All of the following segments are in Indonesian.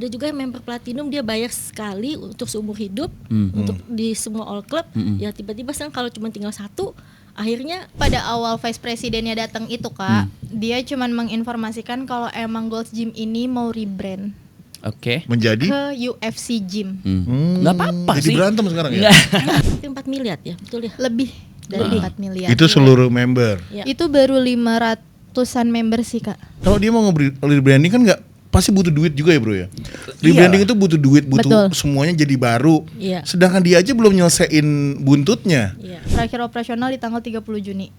ada juga yang member platinum dia bayar sekali untuk seumur hidup untuk di semua all club. Ya tiba-tiba sekarang kalau cuma tinggal satu, akhirnya pada awal vice presidennya datang itu Kak, dia cuman menginformasikan kalau emang Gold's Gym ini mau rebrand menjadi ke UFC Gym. Nggak apa-apa jadi sih. berantem sekarang ya. hampir 4 miliar ya, betul ya? Lebih dari 4 miliar. Itu seluruh member. Ya. Itu baru 500-an member sih Kak. Kalau dia mau rebranding kan nggak pasti butuh duit juga ya bro ya. Rebranding itu butuh duit, butuh semuanya jadi baru. Iya. Sedangkan dia aja belum nyelesain buntutnya. Iya. Terakhir operasional di tanggal 30 Juni.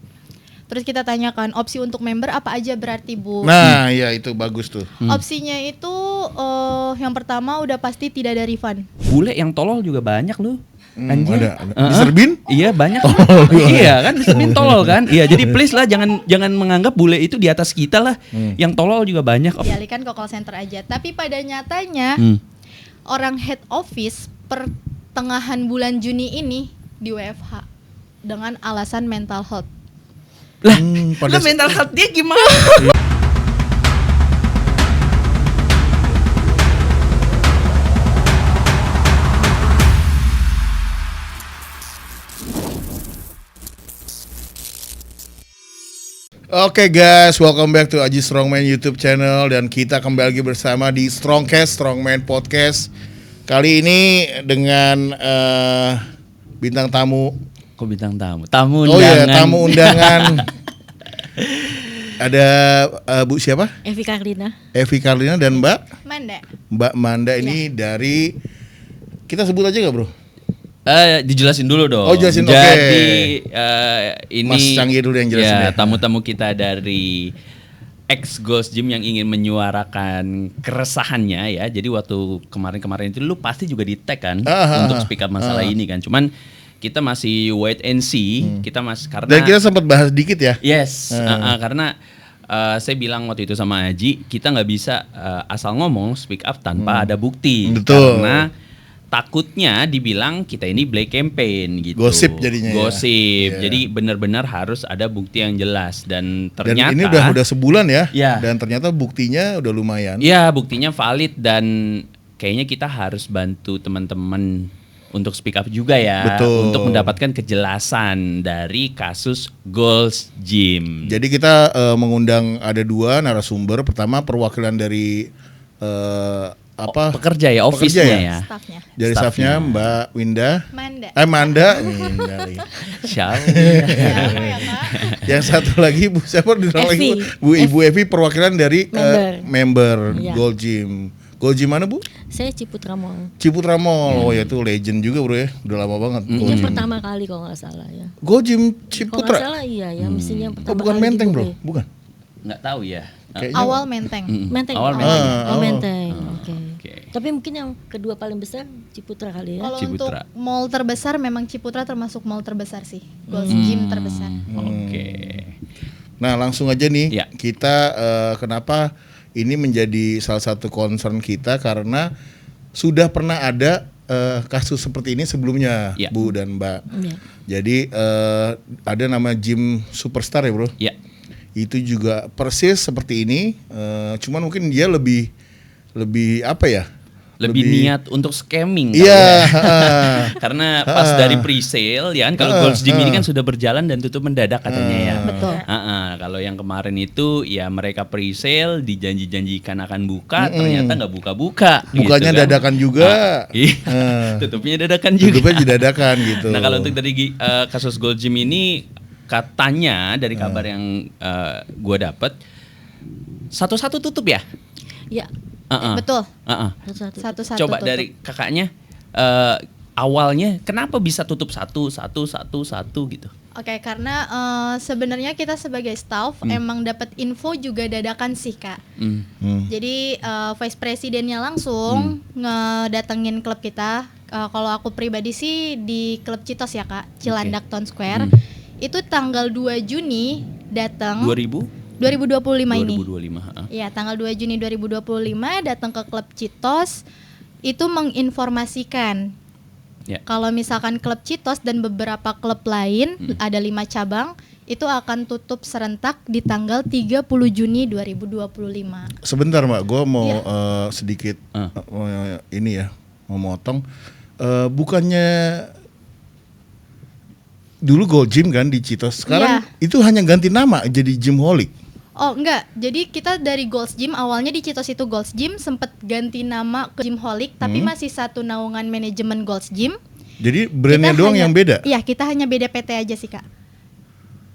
Terus kita tanyakan opsi untuk member apa aja berarti Bu? Nah, ya itu bagus tuh. Opsinya itu yang pertama udah pasti tidak ada refund. Bule yang tolol juga banyak loh. Anjir. Ada. Mr. Bean? Iya banyak. Iya kan Mr. Bean tolol kan. Iya jadi please lah jangan menganggap bule itu di atas kita lah. Yang tolol juga banyak. Dialihkan ke call center aja. Tapi pada nyatanya orang head office pertengahan bulan Juni ini di WFH dengan alasan mental health. Lah mental health dia gimana? Oke guys, welcome back to Aji Strongman YouTube channel. Dan kita kembali lagi bersama di Strongcast, Strongman Podcast. Kali ini dengan bintang tamu. Kok bintang tamu? Tamu Oh undangan. iya, tamu undangan. Ada Bu siapa? Evi Karlina. Evi Karlina dan Mbak Manda. ini dari, kita sebut aja gak bro? Dijelasin dulu dong. Oh, jelasin, Jadi ini Mas Canggih dulu yang jelasin ya, ya. tamu-tamu kita dari ex Gold's Gym yang ingin menyuarakan keresahannya ya. Jadi waktu kemarin-kemarin itu lu pasti juga di tag kan untuk speak up masalah ini kan. Cuman kita masih wait and see. Kita masih karena Dan kita sempat bahas dikit ya. yes, karena saya bilang waktu itu sama Aji, kita nggak bisa asal ngomong speak up tanpa ada bukti. Betul. Karena takutnya dibilang kita ini black campaign gitu. Gosip jadinya ya. Gosip. Iya. Jadi benar-benar harus ada bukti yang jelas dan ternyata Dan ini udah sebulan ya. Ya. Dan ternyata buktinya udah lumayan. Iya, buktinya valid dan kayaknya kita harus bantu teman-teman untuk speak up juga ya. Betul. Untuk mendapatkan kejelasan dari kasus Gold's Gym. Jadi kita mengundang ada 2 narasumber. Pertama perwakilan dari Pekerja ya, office-nya ya. Staffnya. Dari staffnya Mbak Winda. Manda. Manda. Winda lagi. Siapa? Siapa ya Kak? Yang satu lagi Bu siapa di Evi. lagi Ibu Evi perwakilan dari member Iya. Gold Gym. Gold Gym mana Bu? Saya Ciputra Mall. Ciputra Mall. Oh ya itu legend juga bro ya. Udah lama banget. Gold Yang Gym. pertama kali kalau nggak salah ya. Gold Gym Kalau nggak Ciputra. salah iya ya, mestinya yang Oh pertama bukan kali Menteng di bro, Bogor. bukan. Nggak tahu ya. Kayaknya Awal Menteng. Menteng. Awal Oh, Menteng. Menteng. Oke. Oke. Tapi mungkin yang kedua paling besar Ciputra kali ya. Kalau Ciputra. untuk mall terbesar memang Ciputra termasuk mall terbesar sih. Gold's Gym terbesar. Oke. Nah langsung aja nih Ya. kita kenapa ini menjadi salah satu concern kita karena sudah pernah ada kasus seperti ini sebelumnya Ya. Bu dan Mbak. Iya. Jadi ada nama gym superstar ya bro. Ya. Itu juga persis seperti ini, cuman mungkin dia lebih apa ya? Lebih niat untuk scamming. Iya. kali ya. Karena pas dari pre-sale ya kan kalau Gold's Gym ini kan sudah berjalan dan tutup mendadak katanya ya. Betul. Kalau yang kemarin itu ya mereka pre-sale dijanji-janjikan akan buka, ternyata nggak buka-buka. Bukanya gitu kan. dadakan juga. Iya. Tutupnya dadakan juga. Tutupnya dadakan gitu. Nah kalau untuk dari kasus Gold Gym ini katanya dari kabar yang gue dapet satu-satu tutup ya. Ya. Betul. Satu-satu. Satu-satu. Coba tutup. dari kakaknya awalnya kenapa bisa tutup satu gitu? Oke, karena sebenarnya kita sebagai staff emang dapat info juga dadakan sih Kak. Jadi vice presidennya langsung ngedatengin klub kita. Kalau aku pribadi sih di klub Citos ya Kak, Cilandak Town Square. Itu tanggal 2 Juni datang 2025 ini. 2025. Iya, tanggal 2 Juni 2025 datang ke klub Citos itu menginformasikan Ya. kalau misalkan klub Citos dan beberapa klub lain ada 5 cabang itu akan tutup serentak di tanggal 30 Juni 2025. Sebentar Mbak, gue mau sedikit ini ya, mau motong. Bukannya dulu Gold Gym kan di Citos, sekarang itu hanya ganti nama jadi Gymholic. Oh enggak, jadi kita dari Gold's Gym, awalnya di Citos itu Gold's Gym, sempat ganti nama ke Gymholic, tapi masih satu naungan manajemen Gold's Gym. Jadi brandnya doang yang beda? Iya, kita hanya beda PT aja sih Kak.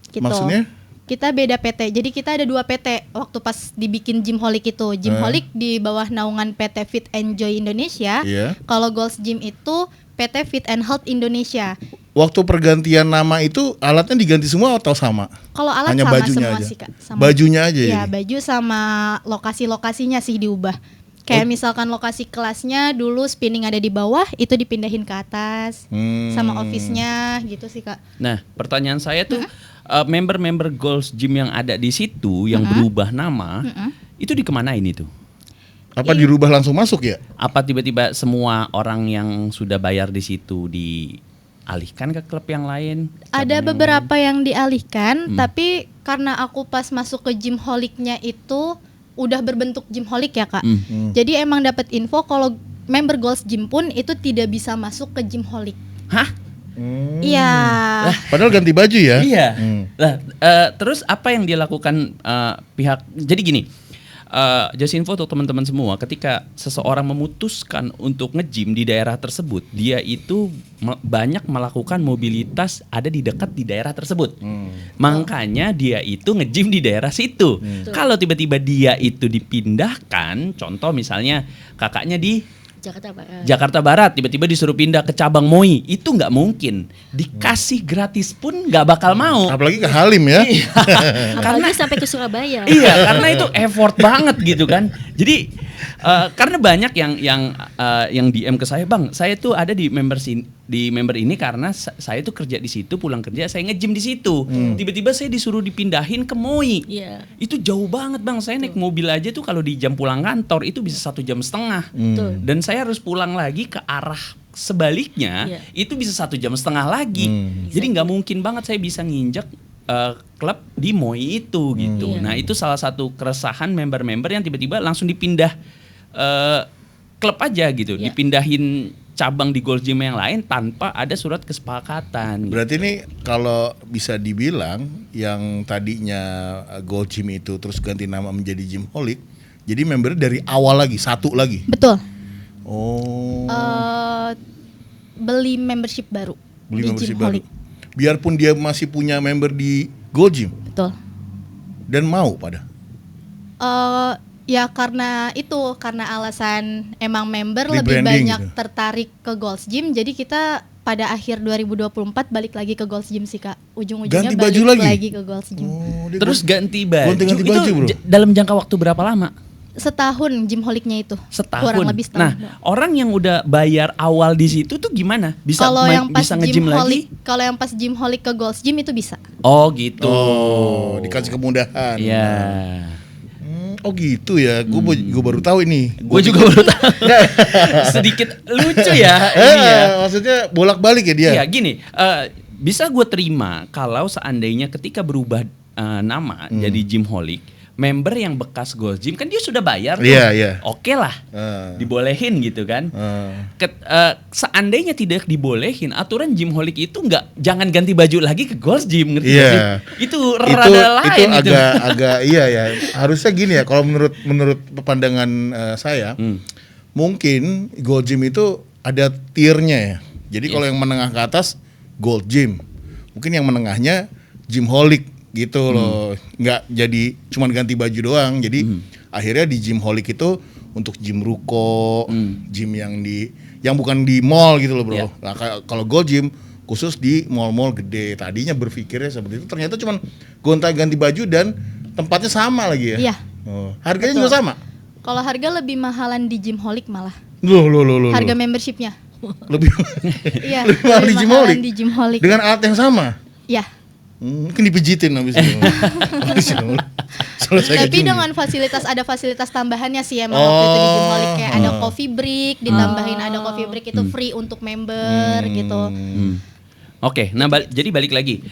Gitu. Maksudnya? Kita beda PT, jadi kita ada 2 PT waktu pas dibikin Gymholic itu. Gymholic di bawah naungan PT Fit and Joy Indonesia. Kalau Gold's Gym itu PT Fit and Health Indonesia. Waktu pergantian nama itu alatnya diganti semua atau sama? Kalau alat hanya sama bajunya semua aja. sih Kak. Sama. Bajunya aja ya? Baju sama lokasi-lokasinya sih diubah. Kayak misalkan lokasi kelasnya dulu spinning ada di bawah, itu dipindahin ke atas. Sama office-nya gitu sih Kak. Nah, pertanyaan saya tuh member-member Gold's Gym yang ada di situ yang berubah nama, itu dikemanain itu? Apa dirubah langsung masuk ya? Apa tiba-tiba semua orang yang sudah bayar di situ dialihkan ke klub yang lain? Ada beberapa yang dialihkan, tapi karena aku pas masuk ke Gymholic-nya itu udah berbentuk Gymholic ya Kak. Jadi emang dapat info kalau member Gold's Gym pun itu tidak bisa masuk ke Gymholic. Hah? Iya. Padahal ganti baju ya? Iya. Lah, terus apa yang dilakukan pihak? Jadi gini, just info untuk teman-teman semua, ketika seseorang memutuskan untuk nge-gym di daerah tersebut, dia itu banyak melakukan mobilitas ada di dekat di daerah tersebut. Makanya dia itu nge-gym di daerah situ. Kalau tiba-tiba dia itu dipindahkan, contoh misalnya kakaknya di Jakarta Barat, tiba-tiba disuruh pindah ke cabang Moi, itu nggak mungkin. Dikasih gratis pun nggak bakal mau. Apalagi ke Halim ya. Karena sampai ke Surabaya. Iya, karena itu effort banget gitu kan. Jadi karena banyak yang DM ke saya, Bang, saya tuh ada di member ini karena saya tuh kerja di situ, pulang kerja saya nge-gym di situ. Tiba-tiba saya disuruh dipindahin ke Moi. Itu jauh banget Bang. Saya naik mobil aja tuh kalau di jam pulang kantor itu bisa 1,5 jam. Dan saya harus pulang lagi ke arah sebaliknya, itu bisa 1,5 jam lagi. Jadi nggak mungkin banget saya bisa nginjek klub di Moi itu gitu. Nah itu salah satu keresahan member-member yang tiba-tiba langsung dipindah klub aja gitu, dipindahin cabang di Gold Gym yang lain tanpa ada surat kesepakatan. Berarti ini kalau bisa dibilang yang tadinya Gold Gym itu terus ganti nama menjadi Gymholic, jadi member dari awal lagi, satu lagi. Betul. Oh. Beli membership baru. Beli di membership Gymholic. baru. Biarpun dia masih punya member di Gold Gym. Betul. Dan mau pada. Ya karena alasan emang member Rebranding lebih banyak gitu. tertarik ke Gold's Gym, jadi kita pada akhir 2024 balik lagi ke Gold's Gym sih Kak. Ujung-ujungnya Ganti baju balik lagi? lagi ke Gold's Gym. Terus ganti baju, Ganti baju, itu bro. Dalam jangka waktu berapa lama? Setahun Gymholic-nya itu. Setahun. Kurang lebih setahun. Nah, orang yang udah bayar awal di situ tuh gimana? Bisa kalau yang pas bisa nge-gym lagi? Kalau yang pas Gymholic ke Gold's Gym itu bisa. Oh, gitu. Oh, dikasih kemudahan. Iya. Oh gitu ya, gue baru tahu ini. Gue juga baru tahu. Sedikit lucu ya ini ya. Maksudnya bolak-balik ya dia. Iya gini, bisa gue terima kalau seandainya ketika berubah nama jadi Gymholic, member yang bekas Gold Gym kan dia sudah bayar tuh. Iya. Oke lah, dibolehin gitu kan. Seandainya tidak dibolehin, aturan Gymholic itu jangan ganti baju lagi ke Gold Gym, ngerti gak sih? Itu rada lain itu agak iya ya. Harusnya gini ya, kalau menurut pandangan saya, mungkin Gold Gym itu ada tiernya ya. Jadi kalau yang menengah ke atas Gold Gym, mungkin yang menengahnya Gymholic gitu loh, nggak jadi cuman ganti baju doang. Jadi akhirnya di Gymholic itu untuk gym ruko, gym yang bukan di mall gitu loh bro. Nah, kalau Gold Gym khusus di mall-mall gede. Tadinya berpikirnya seperti itu, ternyata cuman gonta-ganti baju dan tempatnya sama lagi ya. Iya. Oh, harganya juga sama. Kalau harga lebih mahalan di Gymholic malah. Loh. Harga membershipnya. Lebih Iya. lebih mahal di Gymholic. Di Gymholic. Dengan alat yang sama. Iya. Mungkin dipijitin habis itu. Tapi dengan ada fasilitas tambahannya sih emang waktu itu di Gymholic, kayak ada coffee break, ditambahin ada coffee break itu free untuk member gitu. Oke, nah jadi balik lagi.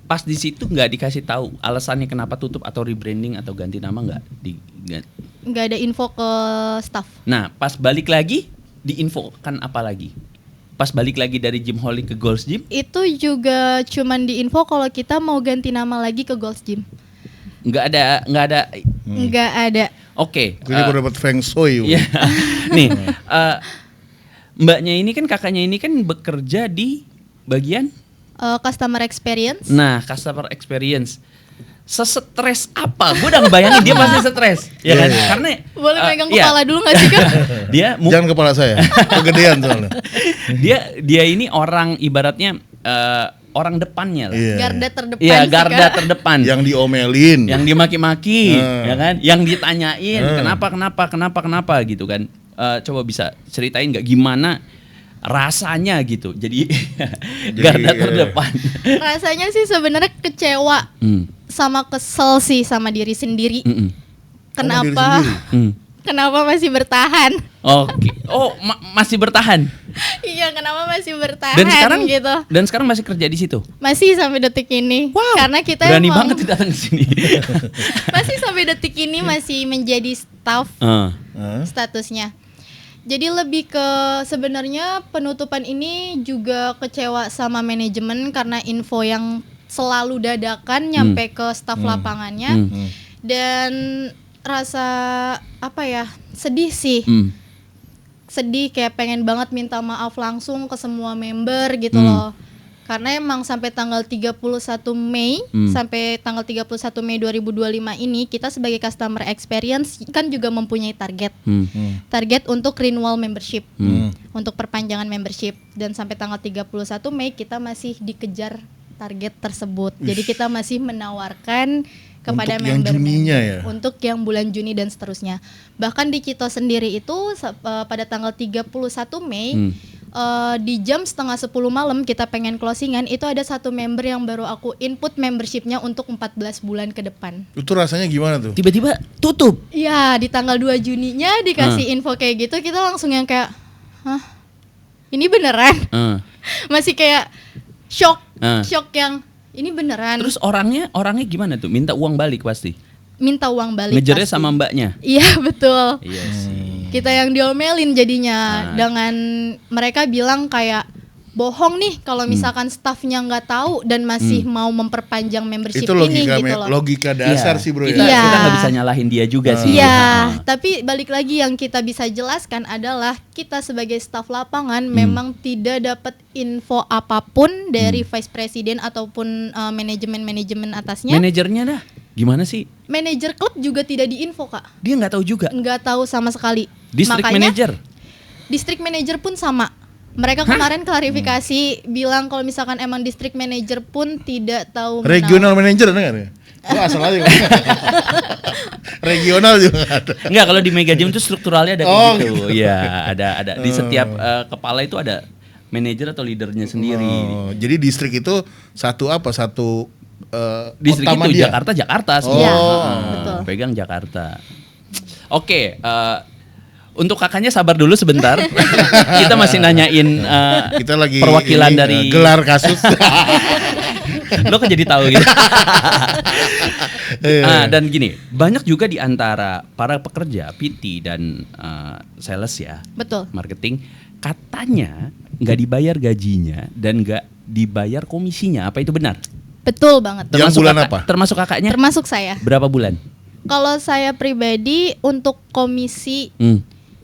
Pas di situ nggak dikasih tahu alasannya kenapa tutup atau rebranding atau ganti nama nggak? Nggak ada info ke staff. Nah, pas balik lagi diinfokan apa lagi? Pas balik lagi dari Gym Holy ke Gold's Gym? Itu juga cuman diinfo kalau kita mau ganti nama lagi ke Gold's Gym. Nggak ada. Nggak ada. Oke. Gue baru dapat feng shui. Iya. Nih, mbaknya ini kan, kakaknya ini kan bekerja di bagian Customer experience. Nah, customer experience. Sesetres apa? Gue udah ngebayangin dia pasti stres, ya kan? Karena boleh pegang kepala dulu nggak sih, Kak? Jangan kepala saya, kegedean soalnya. Dia ini orang ibaratnya orang depannya lah. Garda terdepan. Iya, garda terdepan. Yang diomelin, yang dimaki-maki, ya kan? Yang ditanyain kenapa gitu kan? Coba bisa ceritain nggak gimana rasanya gitu, jadi garda terdepan. Rasanya sih sebenarnya kecewa sama kesel sih sama diri sendiri. Kenapa? Kenapa masih bertahan? Oke. Oh, masih bertahan. Iya, kenapa masih bertahan? Dan sekarang masih kerja di situ. Masih sampai detik ini. Wow. Karena kita berani banget datang ke sini. Masih sampai detik ini masih menjadi staff statusnya. Jadi lebih ke sebenarnya penutupan ini juga kecewa sama manajemen karena info yang selalu dadakan nyampe ke staf lapangannya. Dan rasa sedih sih. Sedih, kayak pengen banget minta maaf langsung ke semua member gitu loh. Karena emang sampai tanggal 31 Mei sampai tanggal 31 Mei 2025 ini kita sebagai customer experience kan juga mempunyai target. Target untuk renewal membership. Untuk perpanjangan membership, dan sampai tanggal 31 Mei kita masih dikejar target tersebut. Jadi kita masih menawarkan kepada member-member untuk yang bulan Juni dan seterusnya. Bahkan di Cito sendiri itu pada tanggal 31 Mei di jam 9:30 malam kita pengen closingan, itu ada satu member yang baru aku input membershipnya untuk 14 bulan ke depan. Itu rasanya gimana tuh? Tiba-tiba tutup. Iya, di tanggal 2 Juninya dikasih info kayak gitu, kita langsung yang kayak, hah? Ini beneran? Masih kayak shock yang ini beneran. Terus orangnya gimana tuh? Minta uang balik pasti? Minta uang balik. Ngejarnya pasti sama mbaknya? Iya, betul. Iya sih. Kita yang diomelin jadinya dengan mereka bilang kayak bohong nih kalau misalkan staffnya nggak tahu dan masih mau memperpanjang membership itu ini gitu loh. Logika dasar sih bro. Kita nggak bisa nyalahin dia juga sih. Iya, tapi balik lagi yang kita bisa jelaskan adalah kita sebagai staf lapangan memang tidak dapat info apapun dari vice president ataupun manajemen atasnya. Manajernya dah gimana sih? Manajer klub juga tidak diinfo, Kak. Dia nggak tahu juga. Nggak tahu sama sekali. District manager. District manager pun sama. Mereka kemarin klarifikasi bilang kalau misalkan emang district manager pun tidak tahu. Regional manager ada nggak ya? Gua asal aja. Regional juga ada. Enggak, kalau di Mega Gym itu strukturalnya ada kayak gitu. Iya, ada di setiap kepala itu ada manajer atau leadernya sendiri. Jadi distrik itu satu distrik itu dia? Jakarta semua. Betul. Pegang Jakarta. Oke, untuk kakaknya sabar dulu sebentar. Kita masih nanyain kita lagi perwakilan dari gelar kasus. Lo kan jadi tahu gitu. Dan gini, banyak juga di antara para pekerja PT dan sales ya, betul, marketing, katanya nggak dibayar gajinya dan nggak dibayar komisinya. Apa itu benar? Betul banget. Yang bulan apa? Termasuk kakaknya? Termasuk saya. Berapa bulan? Kalau saya pribadi untuk komisi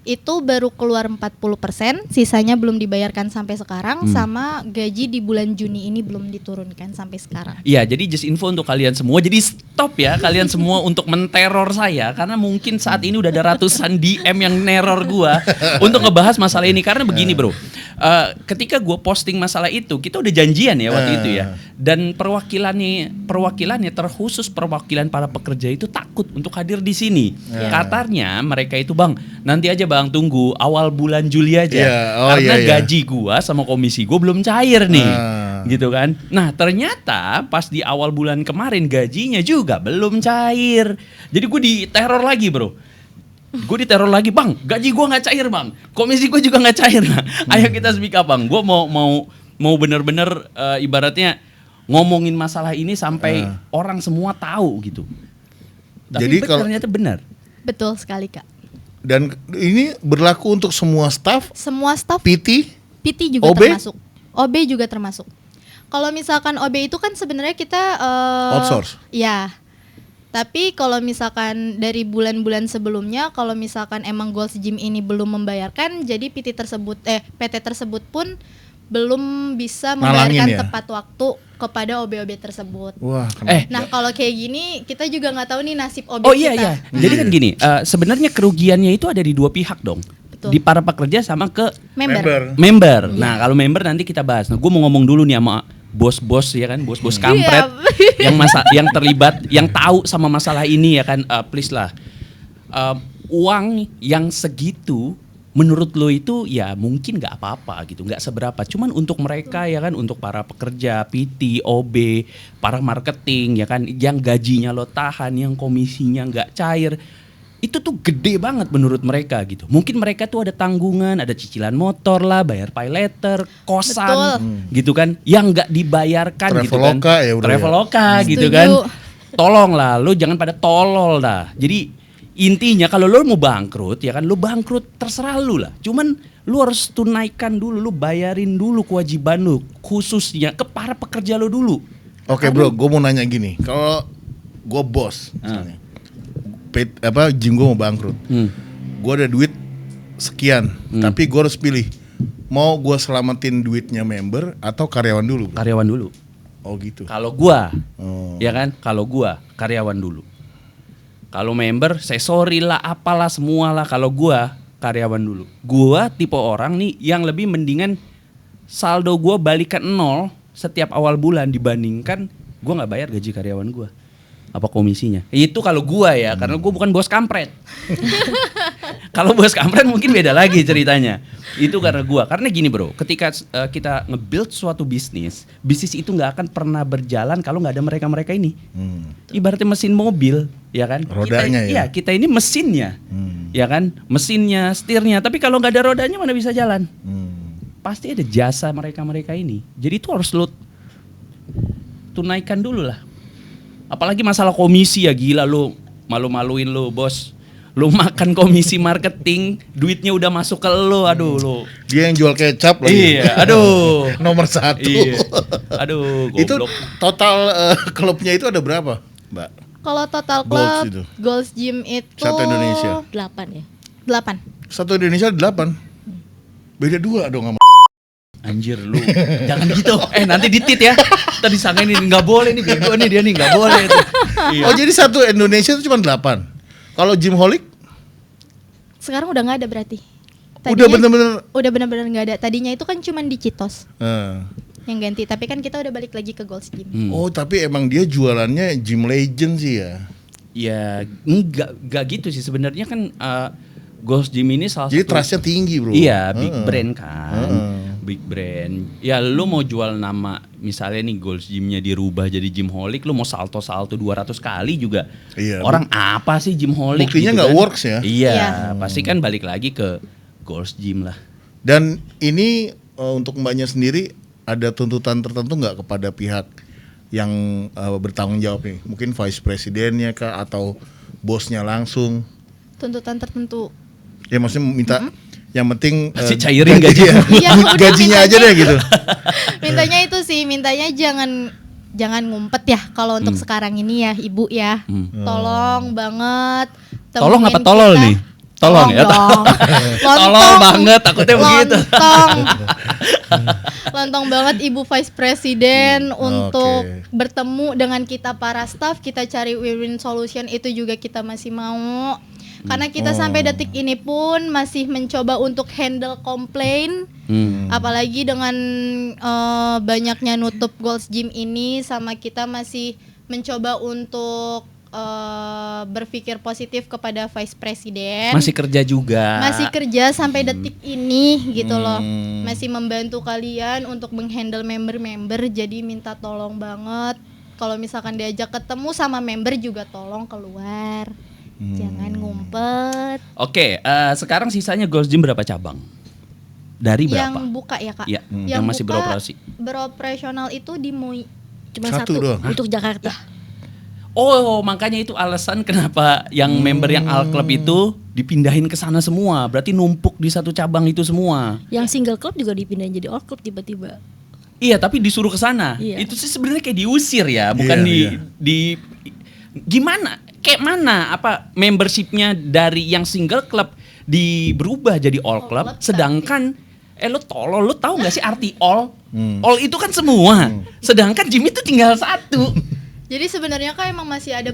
itu baru keluar 40%, sisanya belum dibayarkan sampai sekarang, sama gaji di bulan Juni ini belum diturunkan sampai sekarang. Iya, jadi just info untuk kalian semua. Jadi stop ya kalian semua untuk menteror saya, karena mungkin saat ini udah ada ratusan DM yang neror gua untuk ngebahas masalah ini. Karena begini bro, ketika gua posting masalah itu, kita udah janjian ya waktu itu ya. Dan perwakilannya terkhusus perwakilan para pekerja itu takut untuk hadir di sini. Katanya mereka itu, Bang, nanti aja Bang, tunggu awal bulan Juli aja. Karena gaji gua sama komisi gua belum cair nih. Gitu kan. Nah, ternyata pas di awal bulan kemarin gajinya juga belum cair. Jadi gue diteror lagi, Bro. Gue diteror lagi, Bang, gaji gue nggak cair, Bang, komisi gue juga nggak cair. Nah, ayo kita speak up, Bang. Gue mau mau bener-bener ibaratnya ngomongin masalah ini sampai orang semua tahu gitu. Tapi Jadi kalau ternyata benar. Betul sekali Kak. dan ini berlaku untuk semua staff, Semua staff PT, PT juga OB? termasuk. OB juga termasuk. Kalau misalkan OB itu kan sebenarnya kita Outsource. Ya. Tapi kalau misalkan dari bulan-bulan sebelumnya, kalau misalkan emang Gold's Gym ini belum membayarkan, jadi PT tersebut pun belum bisa Nalangin membayarkan ya? tepat waktu kepada OB-OB tersebut. Wah, Nah kalau kayak gini kita juga nggak tahu nih nasib OB Oh kita. iya. Jadi kan gini, sebenarnya kerugiannya itu ada di dua pihak dong. Betul. Di para pekerja sama ke Member. Nah, kalau member nanti kita bahas. Nah, gue mau ngomong dulu nih sama bos-bos ya kan, bos-bos kampret yang terlibat, yang tahu sama masalah ini ya kan, please lah. Uang yang segitu menurut lo itu ya mungkin nggak apa-apa gitu, nggak seberapa. Cuman untuk mereka ya kan, untuk para pekerja, PT, OB, para marketing ya kan, yang gajinya lo tahan, yang komisinya nggak cair, itu tuh gede banget menurut mereka gitu. Mungkin mereka tuh ada tanggungan, ada cicilan motor lah, bayar pay letter, kosan, gitu kan, yang nggak dibayarkan gitu kan. Traveloka ya udah. Traveloka gitu Setuju. kan. Tolonglah, lo jangan pada tolol dah. Jadi intinya kalau lo mau bangkrut ya kan, lo bangkrut terserah lo lah. Cuman lo harus tunaikan dulu, lo bayarin dulu kewajiban lo, khususnya ke para pekerja lo dulu. Oke bro, gue mau nanya gini, kalau gue bos, misalnya, gym gue mau bangkrut, gue ada duit sekian, tapi gue harus pilih, mau gue selamatin duitnya member atau karyawan dulu? Karyawan dulu. Oh gitu. Kalau gua, Oh. ya kan, kalau gua karyawan dulu. Kalau member, saya sorry lah, apalah semualah. Kalau gua karyawan dulu. Gua tipe orang nih yang lebih mendingan saldo gua balikan 0 setiap awal bulan dibandingkan gua nggak bayar gaji karyawan gua. Apa komisinya? Itu kalau gua ya, karena gua bukan bos kampret. Kalau bos kampret mungkin beda lagi ceritanya. Itu karena gua. Karena gini bro, ketika kita nge-build suatu bisnis itu nggak akan pernah berjalan kalau nggak ada mereka-mereka ini. Ibaratnya mesin mobil, ya kan? Rodanya ya? Iya, kita ini mesinnya, ya kan? Mesinnya, setirnya. Tapi kalau nggak ada rodanya mana bisa jalan? Pasti ada jasa mereka-mereka ini. Jadi itu harus lo tunaikan dulu lah. Apalagi masalah komisi ya, gila lo, malu-maluin lo bos. Lo makan komisi marketing, duitnya udah masuk ke lo, aduh lo. Dia yang jual kecap lagi. Iya, aduh. Nomor 1. Iya. Aduh, Itu goblok. total klubnya itu ada berapa, Mbak? Kalau total Gold's klub itu. Gold's Gym itu Satu Indonesia. 8 ya. 8. Satu Indonesia 8. Beda 2 dong sama. Anjir lu, jangan gitu. Nanti ditit ya. Tadi sangka ini nggak boleh nih, bego nih dia nih nggak boleh. Iya. Oh jadi satu Indonesia itu cuma 8. Kalau Gymholic? Sekarang udah nggak ada berarti. Udah bener-bener. Udah benar-benar nggak ada. Tadinya itu kan cuma di Citos yang Hmm. ganti. Tapi kan kita udah balik lagi ke Gold's Gym. Oh tapi emang dia jualannya Gym Legend sih ya. Ya enggak gitu sih sebenarnya kan. Gold's Gym ini salah Jadi satu. trustnya tinggi bro. Iya, big brand kan. Big brand. Ya lu mau jual nama, misalnya nih Gold's Gym-nya dirubah jadi Gymholic, lu mau salto-salto 200 kali juga. Iya. Orang apa sih Gymholic? Buktinya gitu nggak kan. works ya. Iya, pasti kan balik lagi ke Gold's Gym lah. Dan ini untuk mbaknya sendiri ada tuntutan tertentu nggak kepada pihak yang bertanggung jawab nih? Mungkin vice presidennya kah atau bosnya langsung? Tuntutan tertentu. Ya maksudnya minta yang penting Masih cairin gajinya. Iya, udah, gajinya aja deh gitu. Mintanya itu sih, mintanya jangan ngumpet ya kalau untuk sekarang ini ya Ibu ya. Tolong banget. Tolong apa temenin tolol kita. nih? Tolong ya. dong. Tolol banget, takutnya begitu. Lontong banget Ibu Vice Presiden untuk Oke. bertemu dengan kita para staff, kita cari win-win solution itu juga kita masih mau. Karena kita sampai detik ini pun masih mencoba untuk handle komplain. Apalagi dengan banyaknya nutup Gold's Gym ini, sama kita masih mencoba untuk berpikir positif kepada Vice Presiden. Masih kerja juga. Masih kerja sampai detik ini gitu loh. Masih membantu kalian untuk menghandle member-member. Jadi minta tolong banget. Kalau misalkan diajak ketemu sama member juga tolong keluar. Jangan ngumpet. Oke, sekarang sisanya Gold's Gym berapa cabang? dari berapa? Yang buka ya Kak? Ya, yang masih buka, beroperasi. Beroperasional itu di MUI. Cuma Satu satu doang? untuk Jakarta. Oh, makanya itu alasan kenapa yang member yang Al Club itu dipindahin ke sana semua. Berarti numpuk di satu cabang itu semua. Yang single club juga dipindahin jadi all club tiba-tiba. Iya, tapi disuruh ke sana. Iya. Itu sih sebenarnya kayak diusir ya, bukan di gimana? Kayak mana apa membershipnya dari yang single club berubah jadi all club, sedangkan lo tolol, lo tahu nggak sih arti all? All itu kan semua. Sedangkan gym itu tinggal satu. Jadi sebenarnya kan emang masih ada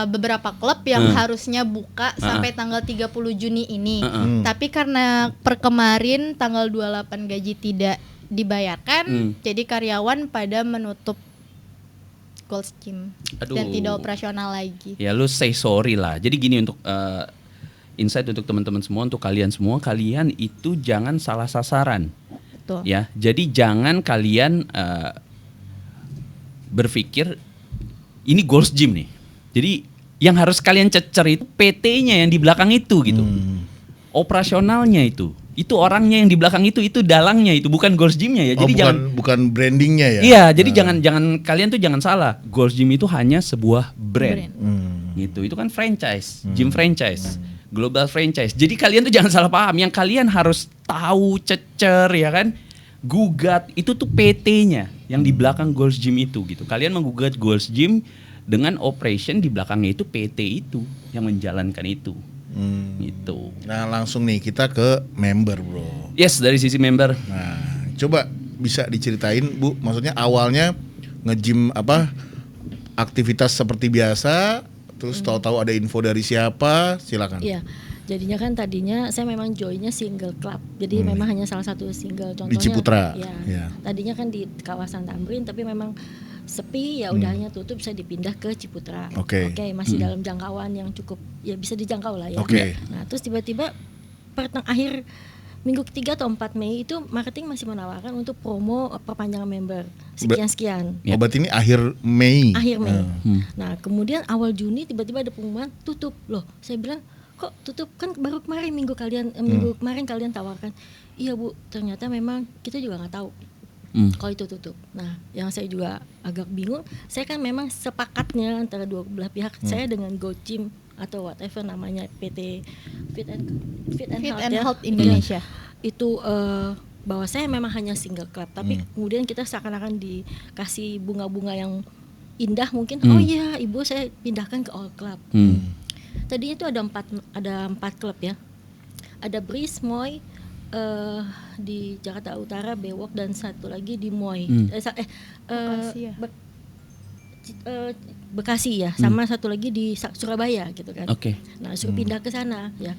beberapa klub yang harusnya buka sampai tanggal 30 Juni ini. Tapi karena per kemarin tanggal 28 gaji tidak dibayarkan, jadi karyawan pada menutup Gold's Gym dan tidak operasional lagi. Ya lu say sorry lah. Jadi gini untuk insight untuk teman-teman semua, untuk kalian semua, kalian itu jangan salah sasaran. Betul. Ya, jadi jangan kalian berpikir ini Gold's Gym nih. Jadi yang harus kalian cecer itu PT-nya yang di belakang itu gitu. Operasionalnya itu orangnya yang di belakang itu dalangnya itu, bukan Gold's Gym-nya ya. Jadi bukan brandingnya ya. Iya, jadi jangan kalian tuh jangan salah. Gold's Gym itu hanya sebuah brand. Gitu. Itu kan franchise, gym franchise, global franchise. Jadi kalian tuh jangan salah paham. Yang kalian harus tahu, cecer ya kan. Gugat itu tuh PT-nya yang di belakang Gold's Gym itu gitu. Kalian menggugat Gold's Gym dengan operation di belakangnya itu PT itu yang menjalankan itu. Gitu. Nah, langsung nih kita ke member, Bro. Yes, dari sisi member. Nah, coba bisa diceritain, Bu, maksudnya awalnya nge-gym apa? Aktivitas seperti biasa, terus tahu-tahu ada info dari siapa? Silakan. Iya. Jadinya kan tadinya saya memang joinnya single club. Jadi memang hanya salah satu single, contohnya Di Ciputra. Ya. Ya. Tadinya kan di kawasan Tamrin tapi memang sepi, ya udah hanya tutup, saya dipindah ke Ciputra. Oke. Masih dalam jangkauan yang cukup ya bisa dijangkau lah ya. Oke. Nah, terus tiba-tiba akhir minggu ketiga atau 4 Mei itu marketing masih menawarkan untuk promo perpanjangan member sekian-sekian. Oh, berarti ini akhir Mei. Akhir Mei. Nah, kemudian awal Juni tiba-tiba ada pengumuman tutup. Loh, saya bilang kok tutup, kan baru kemarin minggu kemarin kalian tawarkan. Iya Bu, ternyata memang kita juga nggak tahu kalau itu tutup. Nah, yang saya juga agak bingung, saya kan memang sepakatnya antara dua belah pihak, saya dengan Gold Gym atau whatever namanya PT Fit and Health Indonesia. Itu bahwa saya memang hanya single club, tapi kemudian kita seakan-akan dikasih bunga-bunga yang indah mungkin. Oh iya, Ibu saya pindahkan ke all club. Tadinya itu ada empat klub ya. Ada Breeze, Moy, di Jakarta Utara, Bewok, dan satu lagi di Moy. Bekasi ya. Bekasi ya, sama satu lagi di Surabaya gitu kan. Oke. Nah, suruh pindah ke sana ya.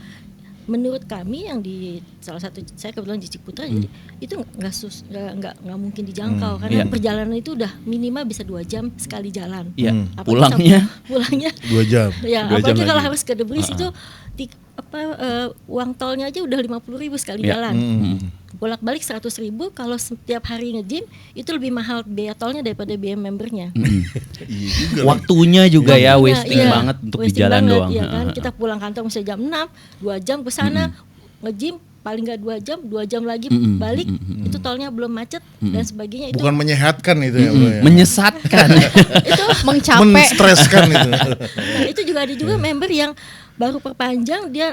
Menurut kami yang di salah satu, saya kebetulan di Ciputra, jadi itu nggak mungkin dijangkau karena perjalanan itu udah minimal bisa 2 jam sekali jalan. Iya. Pulangnya 2 jam. Ya, 2 jam apalagi kalau lagi. harus ke The Breeze itu uang tolnya aja udah 50.000 sekali jalan. Bolak-balik 100.000, kalau setiap hari nge-gym itu lebih mahal biaya tolnya daripada biaya membernya. Iya juga. Waktunya juga ya wasting Iya, banget untuk di wasting jalan banget, doang. ya kan? Kita pulang kantor misalnya jam 6, 2 jam ke sana nge-gym, paling nggak 2 jam lagi balik, itu tolnya belum macet dan sebagainya. Itu Bukan menyehatkan itu ya, Bro ya. Menyesatkan. itu Mengcapek. Menstreskan itu. nah, itu juga ada juga member yang baru perpanjang, dia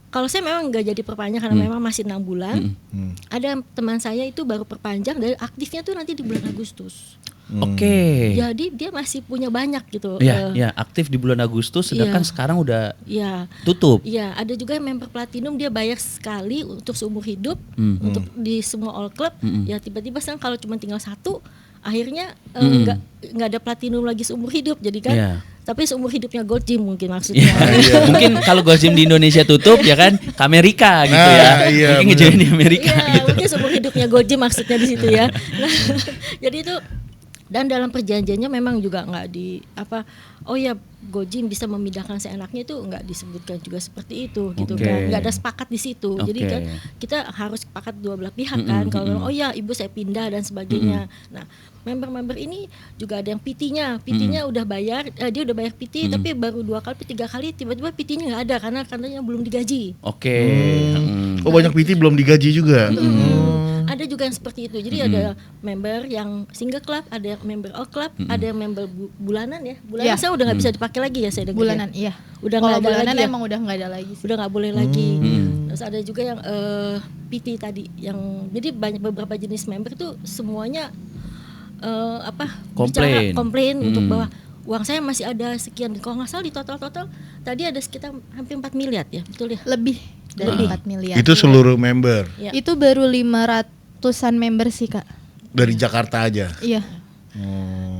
kalau saya memang nggak jadi perpanjang karena memang masih 6 bulan. Ada teman saya itu baru perpanjang, dari aktifnya tuh nanti di bulan Agustus. Oke. Jadi dia masih punya banyak gitu. Ya, aktif di bulan Agustus, sedangkan sekarang udah tutup. Iya, ada juga yang member platinum, dia bayar sekali untuk seumur hidup, untuk di semua all club. Ya tiba-tiba sekarang kalau cuma tinggal satu, akhirnya nggak ada platinum lagi seumur hidup, jadi kan. Tapi seumur hidupnya Gold Gym mungkin maksudnya. Mungkin kalau Gold Gym di Indonesia tutup ya kan, ke Amerika gitu ya. Iya, mungkin ngejoin di Amerika gitu. Mungkin seumur hidupnya Gold Gym maksudnya di situ ya. Nah, jadi itu, dan dalam perjanjiannya memang juga nggak oh ya Gold Gym bisa memindahkan seenaknya, itu nggak disebutkan juga seperti itu gitu kan. Nggak ada sepakat di situ. Jadi kan kita harus sepakat dua belah pihak kan. Kalau oh ya Ibu saya pindah dan sebagainya. Nah, member-member ini juga ada yang PT-nya udah bayar, dia udah bayar PT tapi baru 2 kali 3 kali tiba-tiba PT-nya nggak ada karena katanya belum digaji. Oh, banyak PT belum digaji juga. Ada juga yang seperti itu. Jadi ada member yang single club, ada yang member all club, ada yang member bulanan ya. Bulanan saya udah nggak bisa dipakai lagi ya, saya dengar. Bulanan, iya. Udah nggak ada bulanan lagi. emang udah nggak ada lagi. Udah nggak boleh lagi. Terus ada juga yang PT tadi, yang jadi banyak beberapa jenis member itu semuanya komplain untuk bahwa uang saya masih ada sekian. Kalau nggak salah di total tadi ada sekitar hampir 4 miliar ya, betul ya? Lebih dari 4 miliar. Itu seluruh member. Ya. Itu baru 500-an member sih, Kak. Dari Jakarta aja. Iya.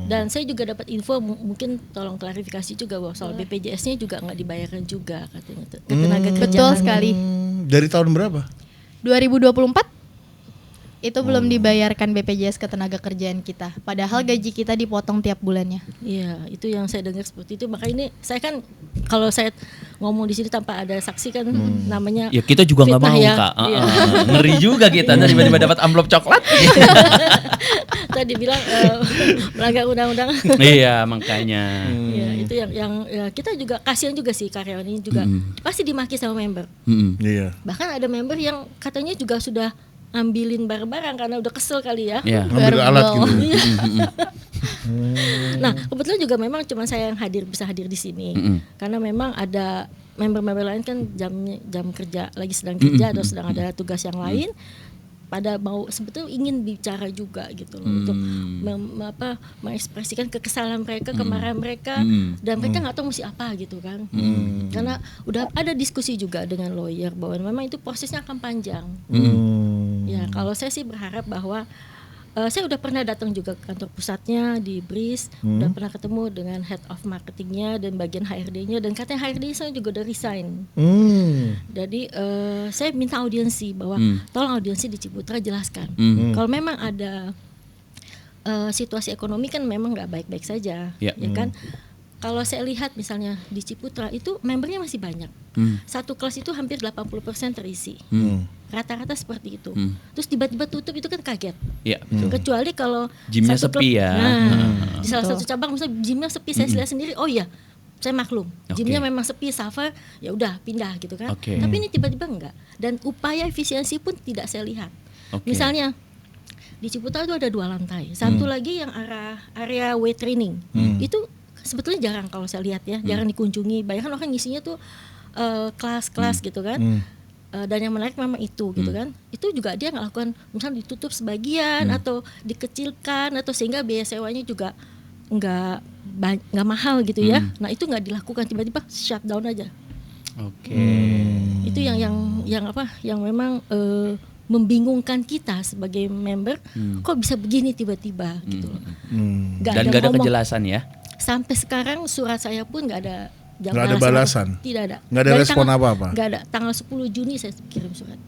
Dan saya juga dapat info, mungkin tolong klarifikasi juga bahwa soal BPJS-nya juga nggak dibayarkan juga katanya ke tenaga kerjaan. Betul sekali. Dari tahun berapa? 2024 itu belum dibayarkan BPJS ke tenaga kerjaan kita. Padahal gaji kita dipotong tiap bulannya. Iya, itu yang saya dengar seperti itu. Maka ini saya kan kalau saya ngomong di sini tanpa ada saksi kan namanya Ya kita juga nggak fitnah mau ya. Kak. Iya. Ngeri juga kita tiba-tiba dapat amplop coklat. Tadi bilang melanggar undang-undang. Iya makanya. Iya, itu yang ya, kita juga kasihan juga sih karyawan ini juga pasti dimaki sama member. Iya. Bahkan ada member yang katanya juga sudah ambilin barang-barang karena udah kesel kali ya. Iya. Ngambil alat gitu. Nah, kebetulan juga memang cuma saya yang bisa hadir di sini. Karena memang ada member-member lain kan jam kerja lagi sedang kerja atau sedang ada tugas yang lain. Pada mau sebetulnya ingin bicara juga gitu loh untuk mengekspresikan kekesalan mereka, kemarahan mereka dan mereka nggak tahu mesti apa gitu kan. Karena udah ada diskusi juga dengan lawyer bahwa memang itu prosesnya akan panjang. Ya, kalau saya sih berharap bahwa saya udah pernah datang juga ke kantor pusatnya di BRIS, udah pernah ketemu dengan head of marketingnya dan bagian HRD-nya, dan katanya HRD saya juga udah resign. Jadi saya minta audiensi bahwa tolong audiensi di Ciputra jelaskan kalau memang ada situasi ekonomi kan memang nggak baik-baik saja, ya kan. Kalau saya lihat misalnya di Ciputra itu membernya masih banyak. Satu kelas itu hampir 80% terisi. Rata-rata seperti itu. Terus tiba-tiba tutup itu kan kaget. Iya, Kecuali kalau gymnya satu sepi ya. Di salah satu cabang misalnya gymnya sepi, saya lihat sendiri, oh iya, saya maklum. Gymnya memang sepi, suffer, ya udah pindah gitu kan. Tapi ini tiba-tiba enggak. Dan upaya efisiensi pun tidak saya lihat. Misalnya di Ciputra itu ada 2 lantai. Satu lagi yang area weight training. Itu sebetulnya jarang kalau saya lihat ya, jarang dikunjungi. Banyak kan orang ngisinya tuh kelas-kelas gitu kan. Dan yang menarik memang itu gitu kan. Itu juga dia ngelakukan misalnya ditutup sebagian atau dikecilkan atau sehingga biaya sewanya juga nggak mahal gitu ya. Nah itu nggak dilakukan, tiba-tiba shutdown aja. Itu yang memang membingungkan kita sebagai member. Kok bisa begini tiba-tiba gitu loh. Dan nggak ada kejelasan ya. Sampai sekarang surat saya pun nggak ada. Nggak ada balasan. Tidak ada. Nggak ada respon apa-apa. Nggak ada. Tanggal 10 Juni saya kirim surat.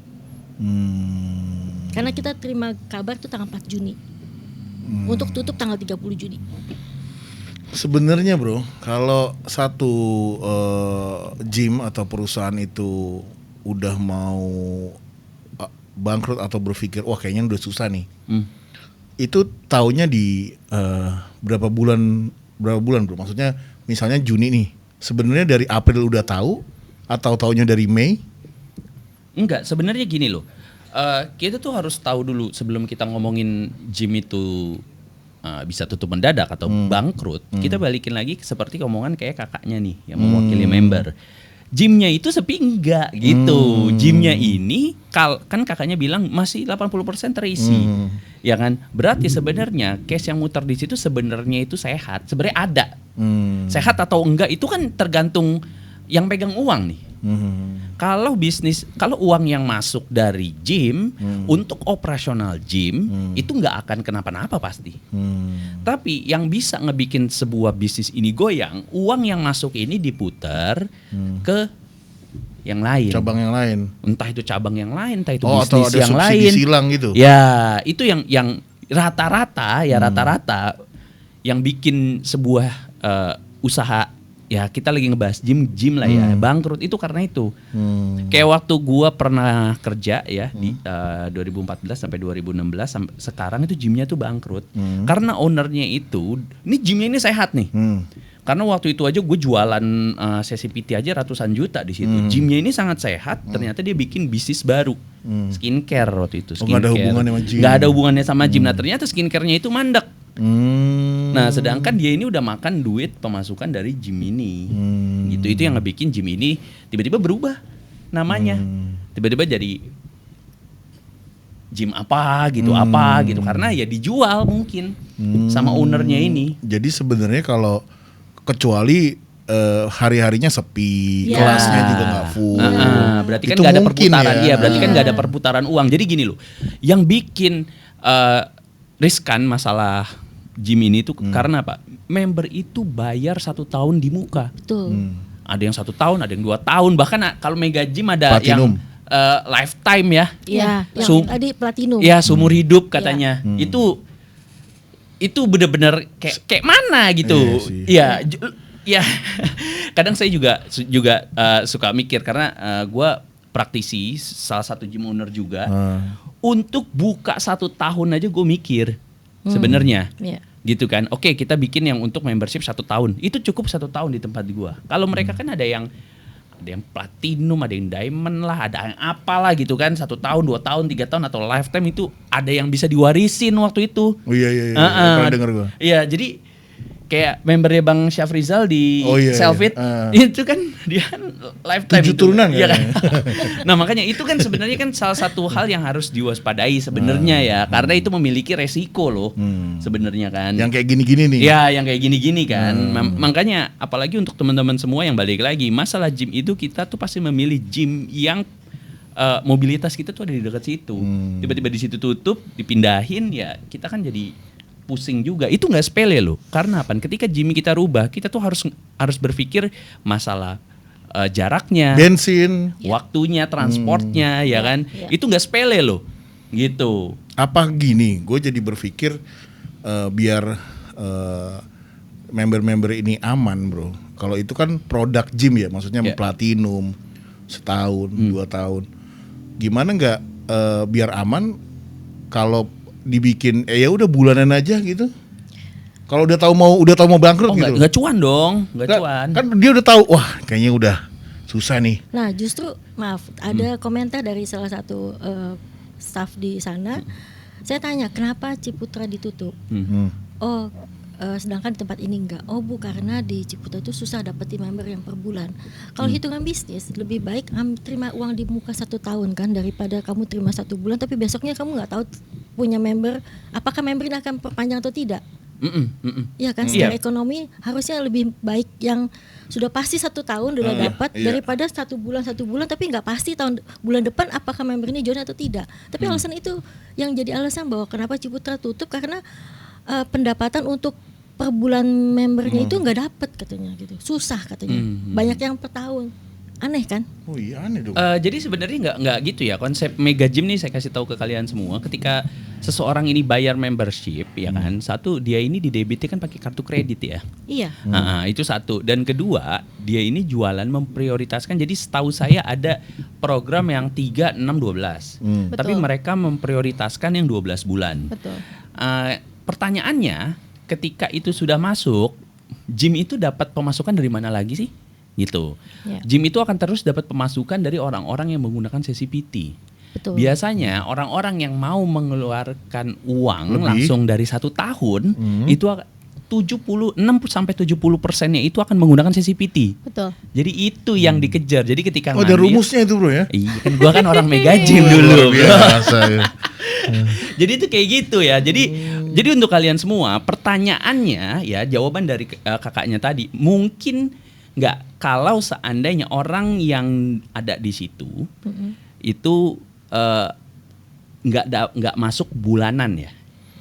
Karena kita terima kabar tuh tanggal 4 Juni. Untuk tutup tanggal 30 Juni. Sebenarnya bro, kalau satu gym atau perusahaan itu udah mau bangkrut atau berpikir wah kayaknya udah susah nih, itu taunya di berapa bulan bro? Maksudnya misalnya Juni nih, sebenarnya dari April udah tahu atau taunya dari Mei? Enggak, sebenarnya gini loh. Kita tuh harus tahu dulu sebelum kita ngomongin gym itu bisa tutup mendadak atau bangkrut. Kita balikin lagi seperti omongan kayak kakaknya nih yang mewakili member. Gymnya itu sepi enggak gitu. Gymnya ini kan kakaknya bilang masih 80% terisi. Ya kan? Berarti sebenarnya case yang muter di situ sebenarnya itu sehat. Sebenarnya ada. Sehat atau enggak itu kan tergantung yang pegang uang nih. Kalau uang yang masuk dari gym untuk operasional gym itu nggak akan kenapa-napa pasti. Tapi yang bisa ngebikin sebuah bisnis ini goyang, uang yang masuk ini diputar ke yang lain. Cabang yang lain. Entah itu cabang yang lain, entah itu bisnis atau ada yang lain. Silang gitu. Ya, itu yang rata-rata yang bikin sebuah usaha. Ya kita lagi ngebahas gym lah ya, bangkrut itu karena itu. Kayak waktu gua pernah kerja ya di 2014 sampai 2016 sekarang itu gymnya tuh bangkrut. Karena ownernya itu, ini gymnya ini sehat nih. Karena waktu itu aja gue jualan sesi PT aja ratusan juta di situ. Gymnya ini sangat sehat. Ternyata dia bikin bisnis baru, skincare waktu itu. Nggak ada hubungannya sama gym. Nggak ada hubungannya sama gym. Nah ternyata skincare-nya itu mandek. Nah sedangkan dia ini udah makan duit pemasukan dari gym ini. Gitu, itu yang ngebikin gym ini tiba-tiba berubah namanya. Tiba-tiba jadi gym apa gitu karena ya dijual mungkin sama ownernya ini. Jadi sebenarnya kalau kecuali hari-harinya sepi, Ya. kelasnya juga nggak full. Berarti kan Itu nggak ada mungkin perputaran, ya. iya berarti kan nggak ada perputaran uang. Jadi gini loh, yang bikin riskan masalah gym ini tuh karena apa? Member itu bayar 1 tahun di muka. Betul. Ada yang 1 tahun, ada yang 2 tahun. Bahkan kalau mega gym ada Platinum. yang lifetime ya. Iya, Sum- yang tadi platinum. Ya seumur hidup katanya. Itu benar-benar kayak mana gitu. Iya sih. Ya kadang saya juga suka mikir karena gue praktisi salah satu gym owner juga. Untuk buka 1 tahun aja gue mikir sebenarnya. Iya. Gitu kan. Oke, kita bikin yang untuk membership 1 tahun. Itu cukup 1 tahun di tempat gue. Kalau mereka kan ada yang platinum, ada yang diamond lah, ada yang apalah gitu kan, 1 tahun, 2 tahun, 3 tahun atau lifetime itu ada yang bisa diwarisin waktu itu. Oh iya. Pernah denger gua. Iya, jadi kayak membernya Bang Syafrizal di Selfit itu kan dia lifetime 7 turunan ya kan. kayaknya. Nah makanya itu kan sebenarnya kan salah satu hal yang harus diwaspadai sebenarnya ya, karena itu memiliki resiko loh sebenarnya kan. Yang kayak gini-gini nih. Ya, yang kayak gini-gini kan. Makanya apalagi untuk teman-teman semua yang balik lagi, masalah gym itu kita tuh pasti memilih gym yang mobilitas kita tuh ada di dekat situ. Tiba-tiba di situ tutup, dipindahin ya kita kan jadi pusing juga. Itu nggak sepele loh. Karena apa? Ketika gym kita rubah, kita tuh harus berpikir masalah jaraknya, Bensin. waktunya, transportnya, ya kan? Ya. Itu nggak sepele loh. Gitu. Apa gini, gue jadi berpikir biar member-member ini aman bro. Kalau itu kan produk gym ya, maksudnya platinum setahun, 2 tahun. Gimana nggak biar aman kalau dibikin ya udah bulanan aja gitu. Kalau udah tahu mau bangkrut gitu. Nggak cuan dong, nggak cuan. Kan dia udah tahu, wah kayaknya udah susah nih. Nah, justru maaf, ada komentar dari salah satu staff di sana. Saya tanya, kenapa Ciputra ditutup? Oh, sedangkan di tempat ini enggak. Oh bu, karena di Ciputra itu susah dapetin member yang per bulan. Kalau hitungan bisnis, lebih baik terima uang di muka 1 tahun kan, daripada kamu terima 1 bulan tapi besoknya kamu nggak tahu punya member, apakah member ini akan perpanjang atau tidak. Iya kan, secara ekonomi harusnya lebih baik yang sudah pasti 1 tahun udah dapat daripada 1 bulan tapi nggak pasti bulan depan apakah member ini join atau tidak. Tapi alasan itu yang jadi alasan bahwa kenapa Ciputra tutup, karena pendapatan untuk per bulan membernya itu nggak dapat katanya gitu, susah katanya, banyak yang per tahun. Aneh kan? Oh iya aneh dong. Jadi sebenarnya nggak gitu ya konsep mega gym nih. Saya kasih tahu ke kalian semua, ketika seseorang ini bayar membership ya kan, satu dia ini didebitnya kan pakai kartu kredit ya. Iya. Itu satu, dan kedua dia ini jualan memprioritaskan. Jadi setahu saya ada program yang 3, 6, 12 tapi Betul. mereka memprioritaskan yang 12 bulan. Betul. Pertanyaannya, ketika itu sudah masuk, gym itu dapat pemasukan dari mana lagi sih? Gitu. Ya. Gym itu akan terus dapat pemasukan dari orang-orang yang menggunakan sesi PT. Betul. Biasanya orang-orang yang mau mengeluarkan uang Lebih. langsung dari 1 tahun itu 76-70%-nya itu akan menggunakan sesi PT. Betul. Jadi itu yang dikejar. Jadi ketika Oh ada rumusnya itu bro ya. Iya kan, gua kan orang mega gym dulu. Biasa ya. Jadi itu kayak gitu ya. Jadi untuk kalian semua, pertanyaannya ya, jawaban dari kakaknya tadi, mungkin nggak kalau seandainya orang yang ada di situ itu nggak masuk bulanan ya.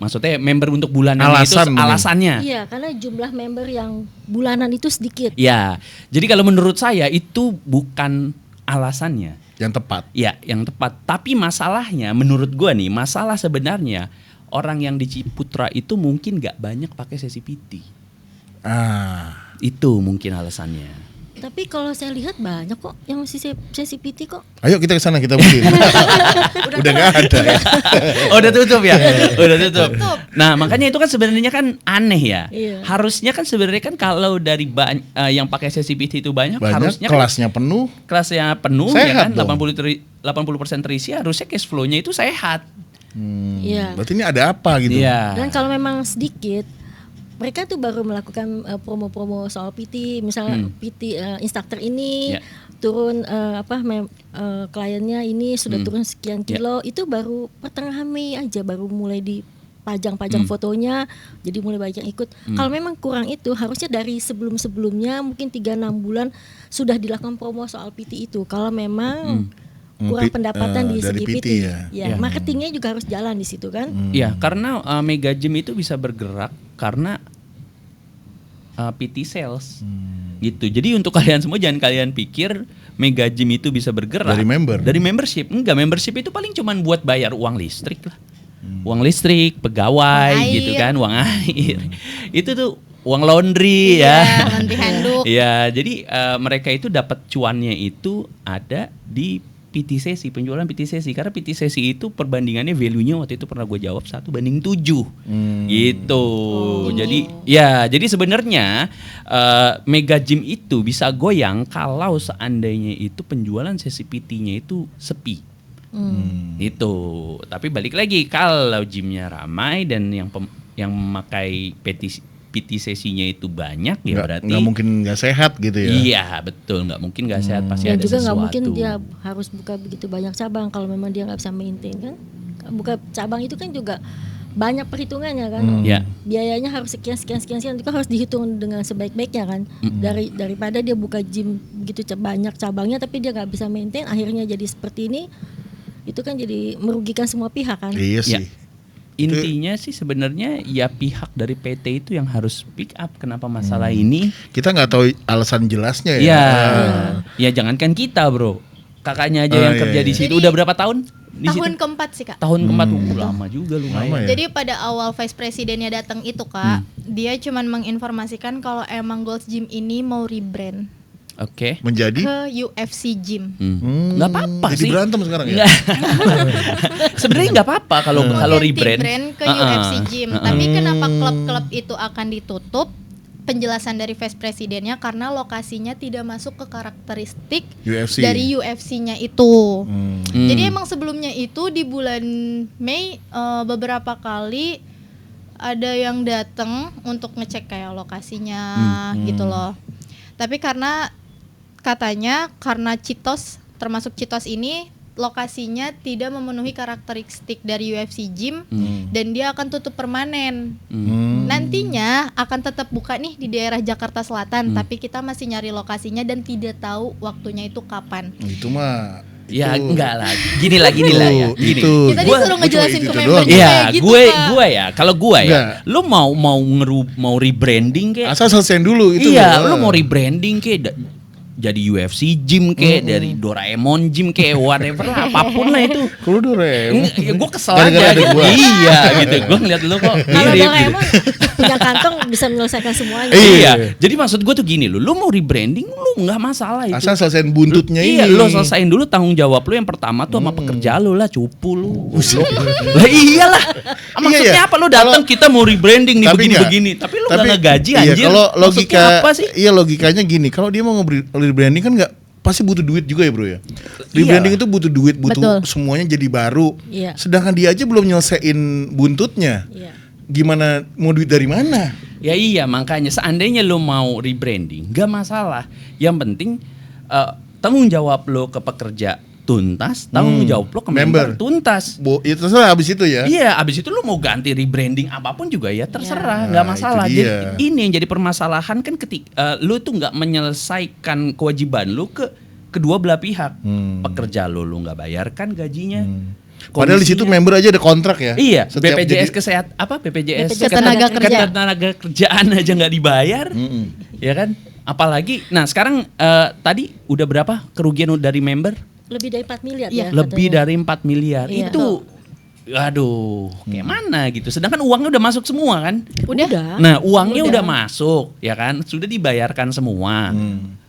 Maksudnya member untuk bulanan itu alasannya. Iya, karena jumlah member yang bulanan itu sedikit. Ya, jadi kalau menurut saya itu bukan alasannya. Yang tepat. Ya, yang tepat. Tapi masalahnya, menurut gua nih, masalah sebenarnya orang yang di Ciputra itu mungkin nggak banyak pakai sesi PT. Ah. Itu mungkin alasannya. Tapi kalau saya lihat banyak kok yang masih sesi PT kok. Ayo kita ke sana kita buktiin. Udah nggak ada ya. Udah tutup ya. Udah tutup. Nah, makanya itu kan sebenarnya kan aneh ya. Iya. Harusnya kan sebenarnya kan kalau dari yang pakai sesi PT itu banyak harusnya kelasnya penuh. Kelasnya penuh sehat ya kan, dong. 80% terisi, harusnya cash flow-nya itu sehat. Iya. Berarti ini ada apa gitu? Iya. Dan kalau memang sedikit, mereka tuh baru melakukan promo-promo soal PT, misalnya PT instruktur ini Ya. turun kliennya ini sudah turun sekian kilo, itu baru pertengahan Mei aja baru mulai dipajang-pajang fotonya, jadi mulai banyak yang ikut. Kalau memang kurang itu harusnya dari sebelum-sebelumnya mungkin 3-6 bulan sudah dilakukan promo soal PT itu. Kalau memang kurang pendapatan di dari segi PT PT, ya. marketingnya juga harus jalan di situ kan. Iya, karena Mega Gym itu bisa bergerak karena PT sales. Gitu. Jadi untuk kalian semua jangan kalian pikir Mega Gym itu bisa bergerak Dari member. Dari membership. Enggak, membership itu paling cuman buat bayar uang listrik lah. Uang listrik, pegawai Uang gitu air. kan, uang air. Itu tuh uang laundry ya. Ganti handuk. Iya, jadi mereka itu dapat cuannya itu ada di PT sesi, penjualan PT sesi. Karena PT sesi itu perbandingannya value-nya waktu itu pernah gue jawab 1:7 gitu. Jadi sebenarnya Mega Gym itu bisa goyang kalau seandainya itu penjualan sesi PT-nya itu sepi. Itu. Tapi balik lagi kalau gymnya ramai dan yang memakai PT sesinya itu banyak ya berarti nggak mungkin nggak sehat gitu ya. Iya betul, nggak mungkin nggak sehat, pasti Dan ada juga sesuatu. nggak mungkin dia harus buka begitu banyak cabang kalau memang dia nggak bisa maintain kan. Buka cabang itu kan juga banyak perhitungannya kan. Ya. Biayanya harus sekian itu kan harus dihitung dengan sebaik-baiknya kan. Daripada dia buka gym begitu banyak cabangnya tapi dia nggak bisa maintain, akhirnya jadi seperti ini, itu kan jadi merugikan semua pihak kan. Iya sih. Ya. Intinya sih sebenarnya ya pihak dari PT itu yang harus pick up kenapa masalah ini. Kita nggak tahu alasan jelasnya ya. Ya, ya jangankan kita bro, kakaknya aja yang kerja di situ Jadi, udah berapa tahun? Di Tahun situ? keempat sih Kak. Tahun keempat, lama juga lumayan. Lama ya? Jadi pada awal vice presidennya datang itu Kak, dia cuman menginformasikan kalau emang Gold's Gym ini mau rebrand Oke. Menjadi ke UFC Gym. Nggak apa-apa jadi sih. berantem sekarang ya. Nggak. Sebenarnya nggak apa-apa kalau Mau ganti rebrand. brand ke UFC Gym. Tapi kenapa klub-klub itu akan ditutup? Penjelasan dari vice presidennya karena lokasinya tidak masuk ke karakteristik UFC. dari UFC-nya itu. Jadi emang sebelumnya itu di bulan Mei beberapa kali ada yang datang untuk ngecek kayak lokasinya gitu loh. Tapi katanya karena Citos, termasuk Citos ini lokasinya tidak memenuhi karakteristik dari UFC Gym dan dia akan tutup permanen. Nantinya akan tetap buka nih di daerah Jakarta Selatan, tapi kita masih nyari lokasinya dan tidak tahu waktunya itu kapan. Itu mah. Ya itu- enggak lah. Gini lah ya. Gini. Itu. Kita Gua- disuruh ngejelasin itu ke doang. membernya Iya, kayak gitu gue Kak. ya. Kalau gue Enggak. ya, lu mau rebranding kayak. Asal selesaiin dulu itu. Iya, loh. lu mau rebranding kayak jadi UFC Gym kayak, dari Doraemon Gym kayak, whatever lah, apapun lah itu. Kalau Doraemon. Ya gue kesel Gara-gara aja ada gitu. gua. Iya gitu. Gue ngeliat lu kok Kalau mirip gitu. Doraemon punya kantong bisa menyelesaikan semuanya. Iya. Jadi maksud gue tuh gini, lu mau rebranding lu nggak masalah itu. Asal selesaiin buntutnya ini. Iya, lu selesaiin dulu tanggung jawab lu yang pertama tuh sama pekerja lu lah, cupu lu. Lah iyalah. Maksudnya Iya, apa lu datang kita mau rebranding nih Tapi begini-begini, tapi lu nggak ngegaji iya, anjir. kalau Maksudnya logika apa sih? Iya, logikanya gini, kalau dia mau rebranding kan nggak pasti butuh duit juga ya bro ya. Rebranding itu butuh duit, butuh Betul. semuanya jadi baru. Iya. Sedangkan dia aja belum nyelesain buntutnya. Iya. Gimana mau duit dari mana? Ya iya, makanya seandainya lu mau rebranding, nggak masalah. Yang penting tanggung jawab lu ke pekerja tuntas, tanggung jawab lu ke member tuntas. Ya terserah abis itu ya. Iya, abis itu lu mau ganti rebranding apapun juga ya terserah, Ya. nggak Nah, masalah. itu Jadi dia. ini yang jadi permasalahan kan ketika lu tuh nggak menyelesaikan kewajiban lu ke kedua belah pihak. Pekerja lu nggak bayarkan gajinya. Padahal di situ Komisinya- member aja ada kontrak ya. Iya, Setiap BPJS jadi- BPJS Ketenaga kerjaan aja nggak dibayar, ya kan? Apalagi, nah sekarang tadi udah berapa kerugian dari member? Lebih dari 4 miliar Iya. ya. Lebih katanya. dari 4 miliar. Iya. Itu, aduh, kayak mana gitu. Sedangkan uangnya udah masuk semua kan? Udah. Nah, uangnya udah masuk, ya kan? Sudah dibayarkan semua.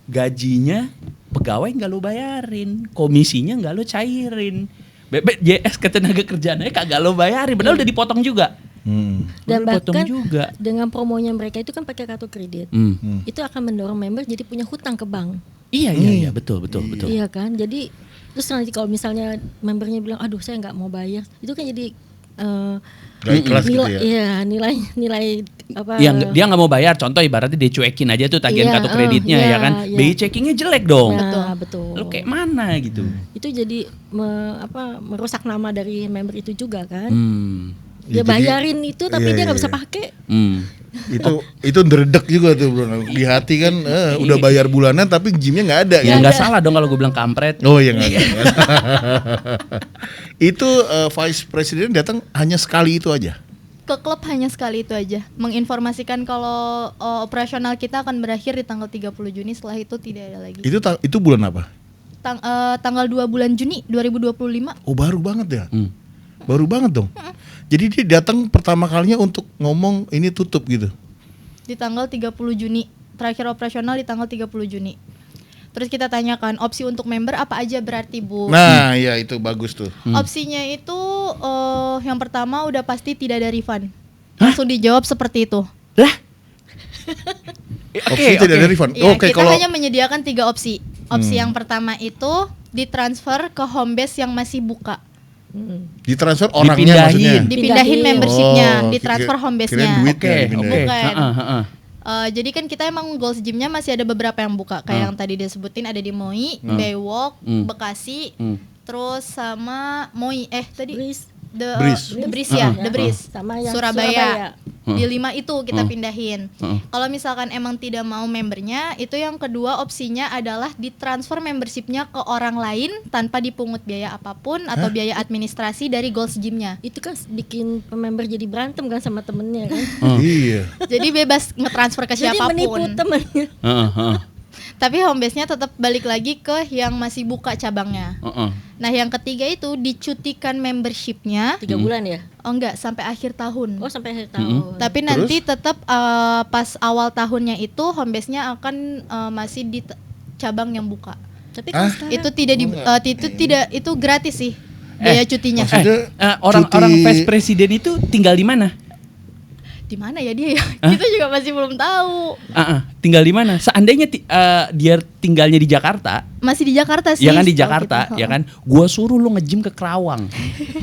gajinya pegawai nggak lo bayarin, komisinya nggak lo cairin, BPJS ketenaga kerjaannya kagak lo bayarin, padahal udah dipotong juga. Dan bahkan juga. dengan promonya mereka itu kan pakai kartu kredit, itu akan mendorong member jadi punya hutang ke bank. Iya, betul. Iya kan, jadi terus nanti kalau misalnya membernya bilang, aduh saya nggak mau bayar, itu kan jadi Gak ikhlas gitu ya. Iya, nilai apa? Yang dia nggak mau bayar, contoh ibaratnya dia cuekin aja tuh tagihan kartu kreditnya ya kan, BI checkingnya jelek dong. Betul. Lo kayak mana gitu? Itu jadi merusak nama dari member itu juga kan. Ya, Dia bayarin itu tapi dia nggak bisa pakai. Itu ndredeg juga tuh bro. Di hati kan udah bayar bulanan tapi gymnya nggak ada. Ya nggak salah dong kalau gue bilang kampret. Oh iya nggak. Itu Vice President datang hanya sekali itu aja. Ke klub hanya sekali itu aja. Menginformasikan kalau operasional kita akan berakhir di tanggal 30 Juni, setelah itu tidak ada lagi. Itu bulan apa? Tanggal 2 bulan Juni 2025. Oh baru banget ya. Baru banget dong. Jadi dia datang pertama kalinya untuk ngomong ini tutup gitu. Di tanggal 30 Juni. Terakhir operasional di tanggal 30 Juni. Terus kita tanyakan opsi untuk member apa aja berarti Bu? Nah ya itu bagus tuh. Opsinya itu yang pertama udah pasti tidak ada refund. Langsung dijawab seperti itu. Lah? Opsi tidak ada refund. Ya, Oke, kita kalau hanya menyediakan 3 opsi. Opsi yang pertama itu ditransfer ke home base yang masih buka. ditransfer orangnya maksudnya. Dipindahin membershipnya, Oh, ditransfer home kirain base-nya. duitnya dipindahin. Bukan. Jadi kan kita emang goals gymnya masih ada beberapa yang buka. Kayak yang tadi disebutin ada di Moi, Baywalk, Bekasi, terus sama Moi tadi The Breeze ya, The Breeze, sama yang Surabaya. Di 5 itu kita pindahin. Kalau misalkan emang tidak mau membernya, itu yang kedua opsinya adalah ditransfer membershipnya ke orang lain tanpa dipungut biaya apapun atau biaya administrasi dari Goals Gym-nya. Itu kan bikin member jadi berantem kan sama temennya kan. Iya. Jadi bebas ngetransfer ke Jadi siapapun. menipu temennya. Tapi home base-nya tetap balik lagi ke yang masih buka cabangnya. Nah yang ketiga itu dicutikan membershipnya 3 bulan ya? Oh enggak, sampai akhir tahun. Oh sampai akhir tahun. Tapi nanti tetap pas awal tahunnya itu home base-nya akan masih di cabang yang buka. Tapi kan sekarang Itu tidak itu gratis sih biaya cutinya. Orang vice presiden itu tinggal di mana? Di mana ya dia ya? Kita juga masih belum tahu. Tinggal di mana? Seandainya dia tinggalnya di Jakarta, Masih di Jakarta sih. ya kan di setahu Jakarta, kita. ya kan. Gua suruh lu nge-gym ke Kerawang.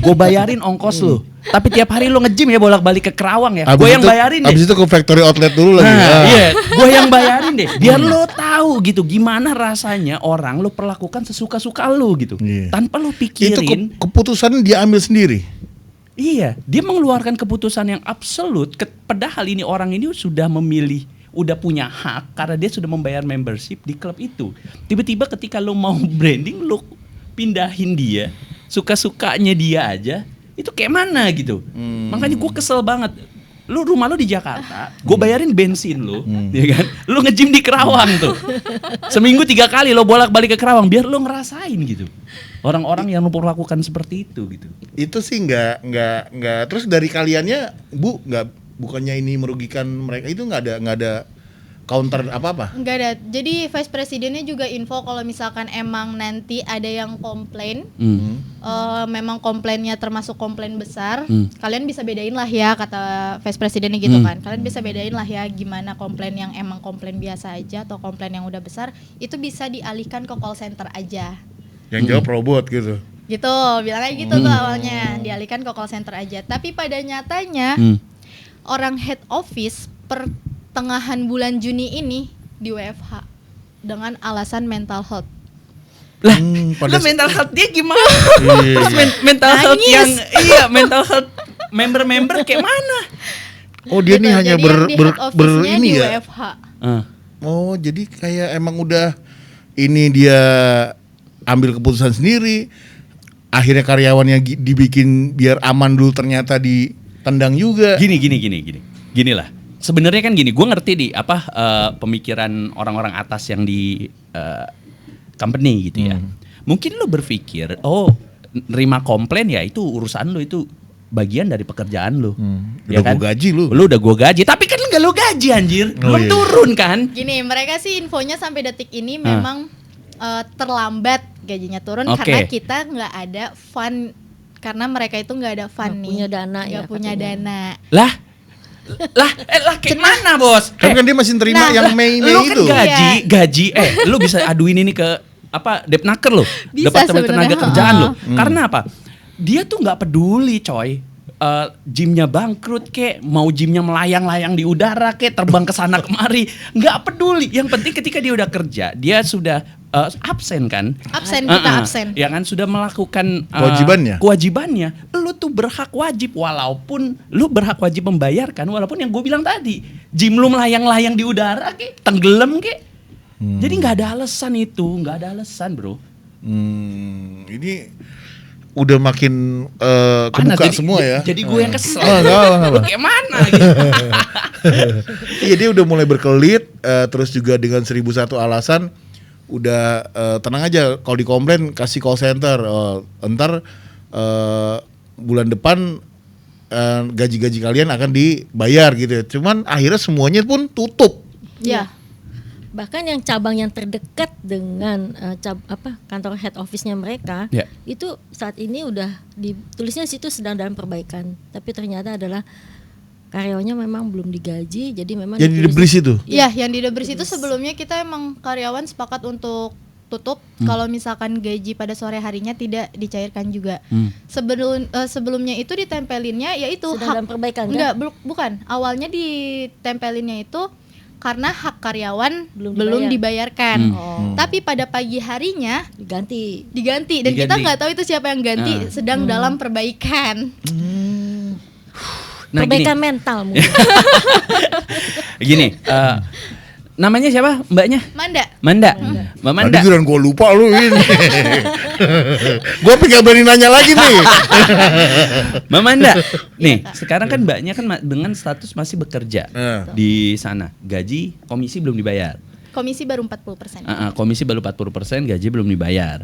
Gua bayarin ongkos lu. Tapi tiap hari lu nge-gym ya bolak-balik ke Kerawang ya. Gua yang bayarin deh. Abis itu ke factory outlet dulu lagi. Iya, gua yang bayarin deh. Biar lu tahu gitu gimana rasanya orang lu perlakukan sesuka-suka lu gitu. Iya. Tanpa lu Itu pikirin. keputusan dia ambil sendiri. Iya, dia mengeluarkan keputusan yang absolut. Padahal ini orang ini sudah memilih, udah punya hak karena dia sudah membayar membership di klub itu. Tiba-tiba ketika lo mau branding, lo pindahin dia, suka-sukanya dia aja, itu kayak mana gitu. Makanya gue kesel banget. Lu rumah lu di Jakarta, gue bayarin bensin lu, ya kan? Lu nge-gym di Kerawang tuh. Seminggu 3 kali lo bolak-balik ke Kerawang biar lo ngerasain gitu. Orang-orang yang memperlakukan seperti itu gitu. Itu sih nggak. Terus dari kaliannya, Bu, bukannya ini merugikan mereka, itu nggak ada counter apa-apa? Enggak ada. Jadi vice presidennya juga info kalau misalkan emang nanti ada yang komplain, memang komplainnya termasuk komplain besar, kalian bisa bedain lah ya, kata vice presidennya gitu kan. Kalian bisa bedain lah ya gimana komplain yang emang komplain biasa aja atau komplain yang udah besar, itu bisa dialihkan ke call center aja. Yang jawab robot gitu. Gitu, bilangnya gitu tuh awalnya, dialihkan ke call center aja. Tapi pada nyatanya orang head office pertengahan bulan Juni ini di WFH dengan alasan mental health. Lah, lu mental health dia gimana? Terus mental health yang mental health member-member kayak mana? Oh, dia Gitu, nih hanya jadi ini di ya. WFH. Oh, jadi kayak emang udah ini dia ambil keputusan sendiri. Akhirnya karyawannya dibikin biar aman dulu, ternyata ditendang juga. Gini lah. Sebenarnya kan gini, gue ngerti di pemikiran orang-orang atas yang di company gitu ya. Mungkin lo berpikir, nerima komplain ya itu urusan lo, itu bagian dari pekerjaan lu. Udah gua gaji lu. Lu udah gua gaji, tapi kan enggak lu gaji anjir. Belum iya. turun kan? Gini, mereka sih infonya sampai detik ini memang terlambat gajinya turun karena kita nggak ada fund, karena mereka itu nggak ada fund nih. Punya dana Nggak ya, punya katanya. dana. Lah kayak mana bos? Kan dia masih terima yang Mei Lu kan itu. gaji, lu bisa aduin ini ke apa Depnaker lo, Bisa Departemen Tenaga sebenarnya. Kerjaan lo. Karena apa? Dia tuh nggak peduli coy. Gymnya bangkrut kek, mau gymnya melayang-layang di udara kek, terbang ke sana kemari, nggak peduli. Yang penting ketika dia udah kerja, dia sudah absen kan? Kita absen. Ya kan sudah melakukan Kewajibannya. Lu tuh berhak wajib, walaupun lu berhak wajib membayarkan, walaupun yang gue bilang tadi, gym lu melayang-layang di udara kek, tenggelam kek. Jadi nggak ada alasan itu, nggak ada alasan bro. Ini udah makin kebuka semua ya. Jadi gue yang kesel. Enggak. Kayak mana gitu. Iya, dia udah mulai berkelit, terus juga dengan 1001 alasan. Udah tenang aja, kalau dikomplain kasih call center. Ntar bulan depan gaji-gaji kalian akan dibayar gitu ya. Cuman akhirnya semuanya pun tutup. Ya. Bahkan yang cabang yang terdekat dengan kantor head office-nya mereka itu saat ini udah ditulisnya situ sedang dalam perbaikan, tapi ternyata adalah karyawannya memang belum digaji, jadi memang jadi di Debris itu. Iya, yang di Debris itu sebelumnya kita emang karyawan sepakat untuk tutup kalau misalkan gaji pada sore harinya tidak dicairkan juga. Sebelumnya itu ditempelinnya yaitu sedang dalam perbaikan kan? Bukan. Awalnya ditempelinnya itu karena hak karyawan belum dibayarkan. Tapi pada pagi harinya diganti dan kita nggak tahu itu siapa yang ganti, sedang dalam perbaikan. Nah, perbaikan mental mungkin. Gini, namanya siapa mbaknya? Manda. Mbak Manda. Tadi kirain gue lupa lu ini. Gue gak berani nanya lagi nih. Mbak Manda, nih sekarang kan mbaknya kan dengan status masih bekerja di sana, gaji komisi belum dibayar. Komisi baru 40%. Komisi baru 40%, gaji belum dibayar.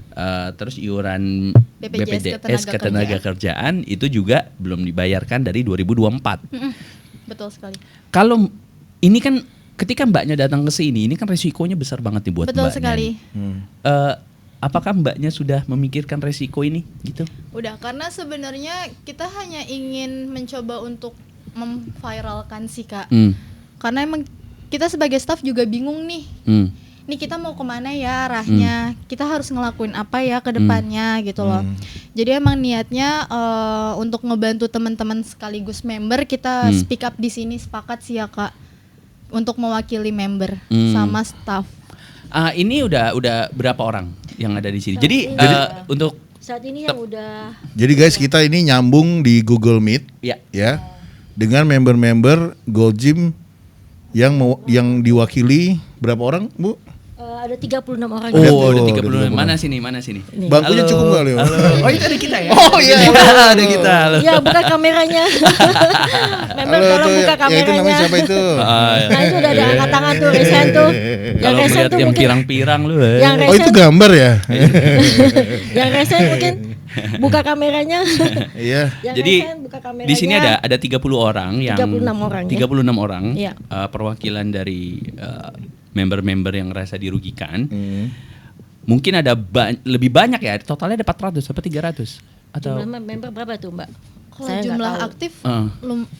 Terus iuran BPJS Ketenagakerjaan itu juga belum dibayarkan dari 2024. Betul sekali. Kalau ini kan ketika mbaknya datang ke sini, ini kan resikonya besar banget nih buat Betul mbaknya. sekali. Apakah mbaknya sudah memikirkan resiko ini gitu? Udah, karena sebenarnya kita hanya ingin mencoba untuk memviralkan sih Kak. Karena emang kita sebagai staff juga bingung nih. Nih kita mau kemana ya arahnya? Kita harus ngelakuin apa ya ke depannya gitu loh. Jadi emang niatnya untuk ngebantu teman-teman sekaligus member, kita speak up di sini, sepakat sih ya Kak, untuk mewakili member sama staff. Ini udah berapa orang yang ada di sini? Jadi untuk saat ini yang udah. Jadi guys, kita ini nyambung di Google Meet ya dengan member-member Gold Gym yang diwakili berapa orang, Bu? Ada 36 orang. Ada 36. Mana sini? Bangkunya cukup enggak, Leo? Oh, itu ada kita ya? Oh iya. Ada kita. Ya, buka kameranya. Member tolong buka kameranya. Ya, itu namanya siapa itu? Nah, itu udah ada angkat tangan tuh, resen tuh. Kalau melihat yang pirang-pirang lu. Oh, itu gambar ya? Yang resen mungkin buka kameranya. Iya. Jadi di sini ada 30 orang yang 36 orang. Perwakilan dari member-member yang rasa dirugikan. Mungkin ada lebih banyak ya, totalnya ada 400 atau 300 atau jumlah member berapa tuh Mbak? Kalau jumlah aktif,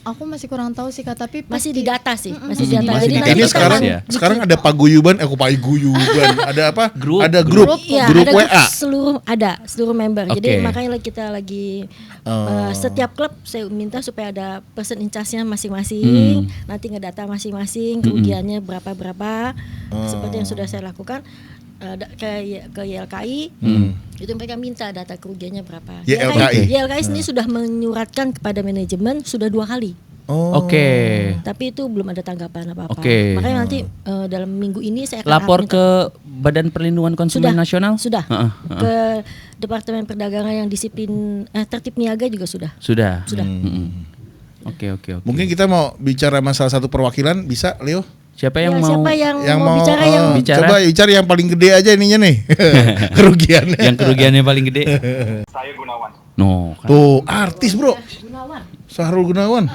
aku masih kurang tahu sih Kak, tapi masih di data sih, masih di data. Jadi ini sekarang ada paguyuban, ada apa? Ada grup WA. Seluruh member. Jadi makanya kita lagi setiap klub saya minta supaya ada person in charge-nya masing-masing. Nanti ngedata masing-masing kerugiannya berapa. Seperti yang sudah saya lakukan. Ke YLKI itu mereka minta data kerugiannya berapa. YLKI sendiri sudah menyuratkan kepada manajemen sudah 2 kali. Tapi itu belum ada tanggapan apa-apa. Makanya nanti dalam minggu ini saya akan lapor ke Badan Perlindungan Konsumen Nasional. Sudah. Ke Departemen Perdagangan yang disiplin tertib niaga juga sudah. Oke. Mungkin kita mau bicara masalah satu perwakilan, bisa Leo? Siapa yang mau bicara? Coba bicara yang paling gede aja ininya nih. Kerugiannya. Yang kerugiannya paling gede. Saya Gunawan. Tuh, artis, Bro. Sahrul Gunawan.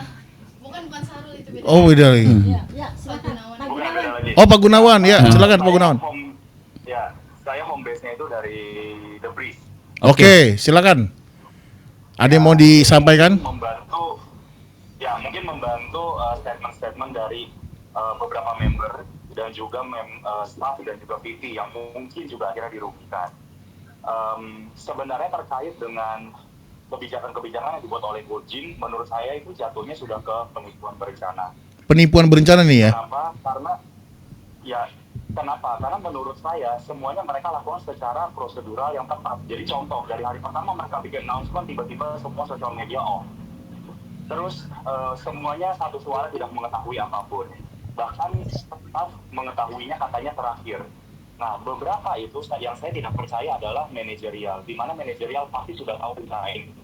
Bukan Sahrul, itu beda. Oh, beda lagi. Ya, silakan. Pak Bukan, Gunawan. beda lagi. Oh, Pak Gunawan ya, silakan Pak Gunawan. Saya home base-nya itu dari The Breeze. Oke, silakan. Ada yang mau disampaikan? Mungkin membantu statement-statement dari beberapa member dan juga staff dan juga PT yang mungkin juga akhirnya dirugikan. Sebenarnya terkait dengan kebijakan-kebijakan yang dibuat oleh Gojim, menurut saya itu jatuhnya sudah ke penipuan berencana. Penipuan berencana nih ya? Kenapa? Karena menurut saya semuanya mereka lakukan secara prosedural yang tepat. Jadi contoh, dari hari pertama mereka bikin announcement, tiba-tiba semua sosial media off. Terus semuanya satu suara tidak mengetahui apapun. Bahkan staff mengetahuinya katanya terakhir. Nah, beberapa itu yang saya tidak percaya adalah manajerial, di mana manajerial pasti sudah tahu usaha ini.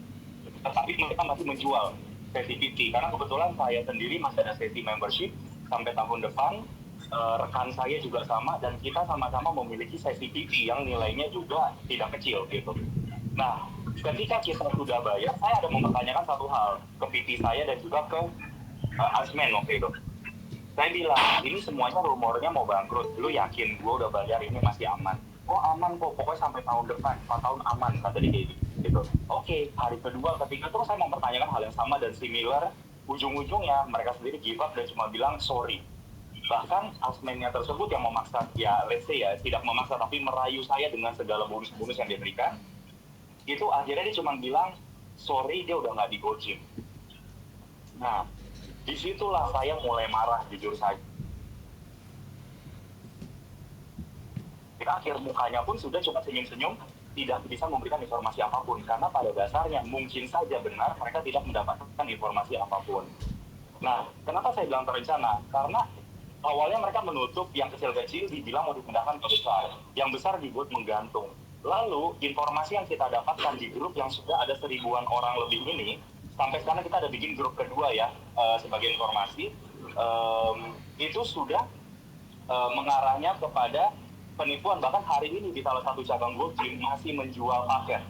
Tetapi mereka masih menjual sesi PT, karena kebetulan saya sendiri masih ada sesi membership sampai tahun depan. Rekan saya juga sama, dan kita sama-sama memiliki sesi PT yang nilainya juga tidak kecil gitu. Nah, ketika kita sudah bayar, saya ada mempertanyakan satu hal ke PT saya dan juga ke Asmen waktu itu. Saya bilang, ini semuanya rumornya mau bangkrut. Lu yakin gue udah bayar ini masih aman? Oh aman kok, pokoknya sampai tahun depan, 4 tahun aman, kata dia gitu. Oke, hari kedua, ketiga, terus saya mempertanyakan hal yang sama dan similar. Ujung-ujungnya mereka sendiri give up dan cuma bilang sorry. Bahkan asmennya tersebut yang memaksa, ya let's say ya, tidak memaksa tapi merayu saya dengan segala bonus-bonus yang dia berikan. Itu akhirnya dia cuma bilang, sorry dia udah nggak di Gojim. Nah, disitulah saya mulai marah, jujur saja. Akhir mukanya pun sudah cuma senyum-senyum, tidak bisa memberikan informasi apapun. Karena pada dasarnya mungkin saja benar mereka tidak mendapatkan informasi apapun. Nah, kenapa saya bilang terencana? Karena awalnya mereka menutup yang kecil-kecil, dibilang mau dipindahkan ke besar. Yang besar dibuat menggantung. Lalu, informasi yang kita dapatkan di grup yang sudah ada 1.000-an orang lebih ini, sampai sekarang kita ada bikin grup kedua ya, sebagai informasi, itu sudah mengarahnya kepada penipuan. Bahkan hari ini di salah satu cabang Gojim masih menjual paket.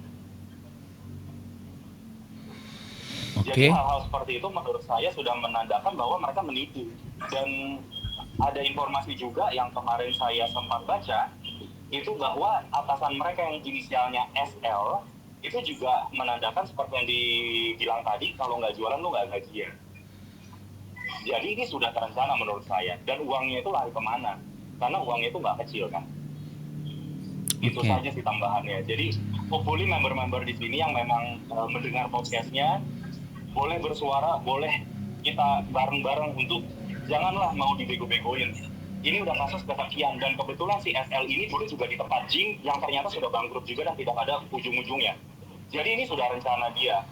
Jadi hal-hal seperti itu menurut saya sudah menandakan bahwa mereka menipu. Dan ada informasi juga yang kemarin saya sempat baca, itu bahwa atasan mereka yang inisialnya SL itu juga menandakan seperti yang dibilang tadi, kalau nggak jualan lu nggak gajian. Jadi ini sudah terencana menurut saya, dan uangnya itu lari kemana? Karena uangnya itu nggak kecil kan. Itu saja sih tambahannya. Jadi hopefully member-member di sini yang memang mendengar podcastnya boleh bersuara, boleh kita bareng-bareng untuk janganlah mau dibego-begoin. Ini udah kasus kesekian, dan kebetulan si SL ini dulu juga di tempat gym yang ternyata sudah bangkrut juga dan tidak ada ujung-ujungnya. Jadi ini sudah rencana dia.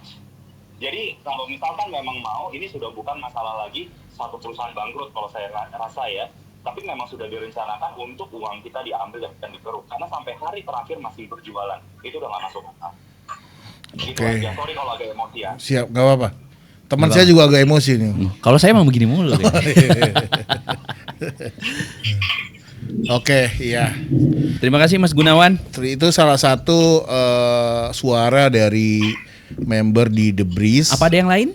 Jadi kalau misalkan memang mau, ini sudah bukan masalah lagi satu perusahaan bangkrut kalau saya rasa ya. Tapi memang sudah direncanakan untuk uang kita diambil dan dikeruk. Karena sampai hari terakhir masih berjualan. Itu udah nggak masuk akal. Gitu aja. Sorry kalau agak emosi ya. Siap, nggak apa-apa. Teman saya juga agak emosi nih. Kalau saya emang begini mulu deh. Oke, iya. Terima kasih Mas Gunawan. Itu salah satu suara dari member di The Breeze. Apa ada yang lain?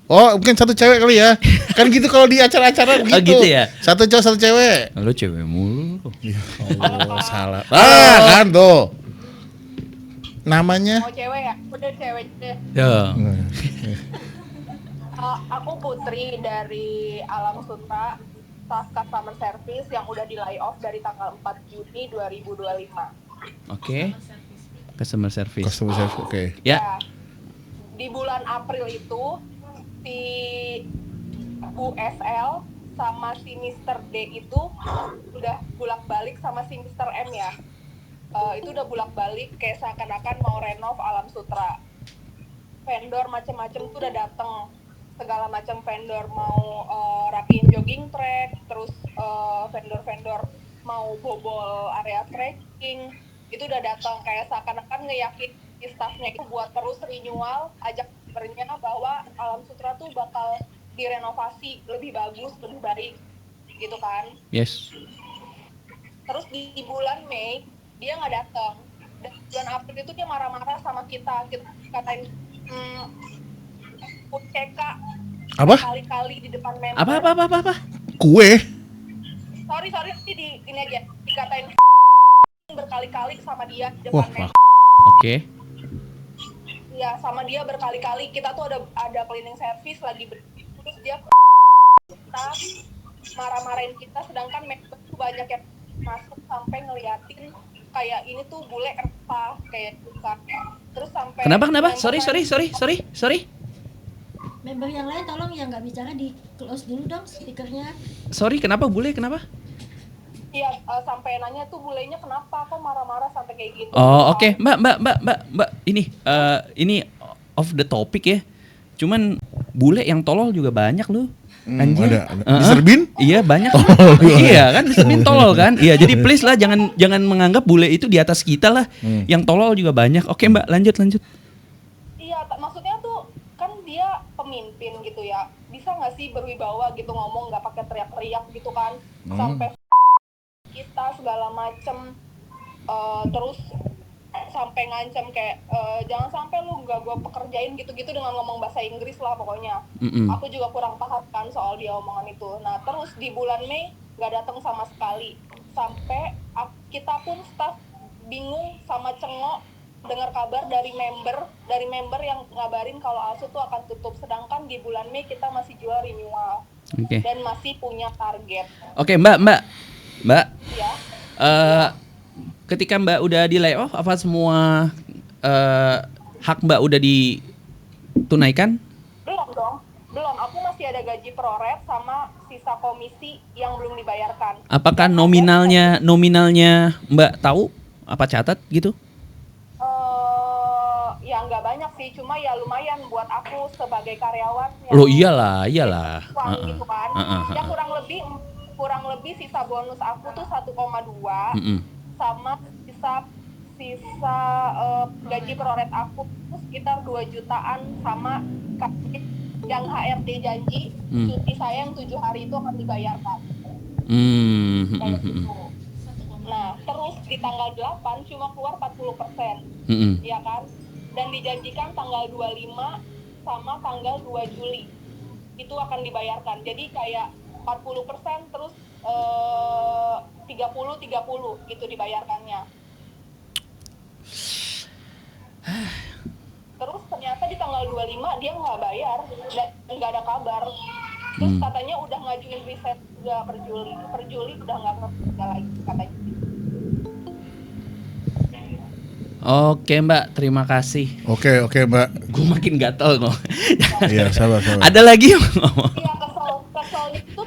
Oh, mungkin satu cewek kali ya. Kan gitu kalau di acara-acara gitu. Oh, gitu ya? Satu cowok, satu cewek. Lu cewek mulu. Ya Allah, salah. Kan tuh. Namanya? Oh cewek ya? Udah cewek deh. Ya. Aku Putri dari Alam Sutra, staff customer service yang udah di layoff dari tanggal 4 Juni 2025. Oke. Customer service. Customer service, oke. Ya. Di bulan April itu si Bu SL sama si Mr. D itu udah bolak-balik sama si Mr. M ya. Itu udah bolak-balik kayak seakan-akan mau renov Alam Sutra. Vendor macam-macam tuh udah dateng, segala macam vendor mau rapiin jogging track, terus vendor-vendor mau bobol area trekking, itu udah datang kayak seakan-akan ngeyakin staffnya itu buat terus renewal, ajak membernya bahwa Alam Sutra tuh bakal direnovasi lebih bagus, lebih baik, gitu kan? Yes. Terus di bulan Mei dia nggak datang, dan bulan April itu dia marah-marah sama kita katain food CK Apa? kali-kali di depan member. Apa? Kue. Sorry nanti ini aja dikatain berkali-kali sama dia di Wah, depan member. Oke. Ya sama dia berkali-kali. Kita tuh ada cleaning service lagi terus dia kita marah-marahin kita, sedangkan member tuh banyak yang masuk sampai ngeliatin kayak ini tuh bule apa kayak bukan. Terus sampai Kenapa? Sorry. Member yang lain tolong yang nggak bicara di close dulu dong speakernya. Sorry, kenapa bule? Kenapa? Iya, sampai nanya tuh bulenya kenapa kok marah-marah sampai kayak gitu. Oh, oke. Mbak. Ini off the topic ya. Cuman bule yang tolol juga banyak loh. Anjir. Ada. Mr. Bean? Iya, banyak. Iya kan, Mr. Bean tolol kan? Iya, jadi please lah jangan menganggap bule itu di atas kita lah. Yang tolol juga banyak. Oke, Mbak, lanjut. Iya, maksudnya tuh kan dia pemimpin gitu ya. Bisa nggak sih berwibawa gitu ngomong nggak pakai teriak-teriak gitu kan? Sampai kita segala macem, terus sampai ngancem kayak jangan sampai lu nggak gua pekerjain gitu-gitu dengan ngomong bahasa Inggris lah pokoknya. Aku juga kurang paham kan soal dia omongan itu. Nah terus di bulan Mei nggak datang sama sekali, sampai kita pun staff bingung sama cengok dengar kabar dari member yang ngabarin kalau ASU tuh akan tutup, sedangkan di bulan Mei kita masih jual renewal dan masih punya target. Oke, Mbak. Ya. Ketika Mbak udah di layoff, apa semua hak Mbak udah ditunaikan? Belum. Aku masih ada gaji proret sama sisa komisi yang belum dibayarkan. Apakah nominalnya Mbak tahu? Apa catat gitu? Ya nggak banyak sih, cuma ya lumayan buat aku sebagai karyawan. Loh iyalah. Uang gitu kan. Ya kurang lebih sisa bonus aku tuh 1,2 sama sisa gaji proret aku tuh sekitar 2 jutaan sama yang HRD janji cuti saya yang 7 hari itu akan dibayarkan. Kayak gitu. Nah terus di tanggal 8 cuma keluar 40%, ya kan? Dan dijanjikan tanggal 25 sama tanggal 2 Juli itu akan dibayarkan. Jadi kayak 40% terus 30 gitu dibayarkannya. Terus ternyata di tanggal 25 dia nggak bayar dan nggak ada kabar. Terus katanya udah ngajuin reset juga per Juli udah nggak kerja lagi katanya. Oke Mbak, terima kasih. Oke Mbak. Gue makin gatel kok. Iya, sabar. Ada lagi yang ngomong? Iya, kesel itu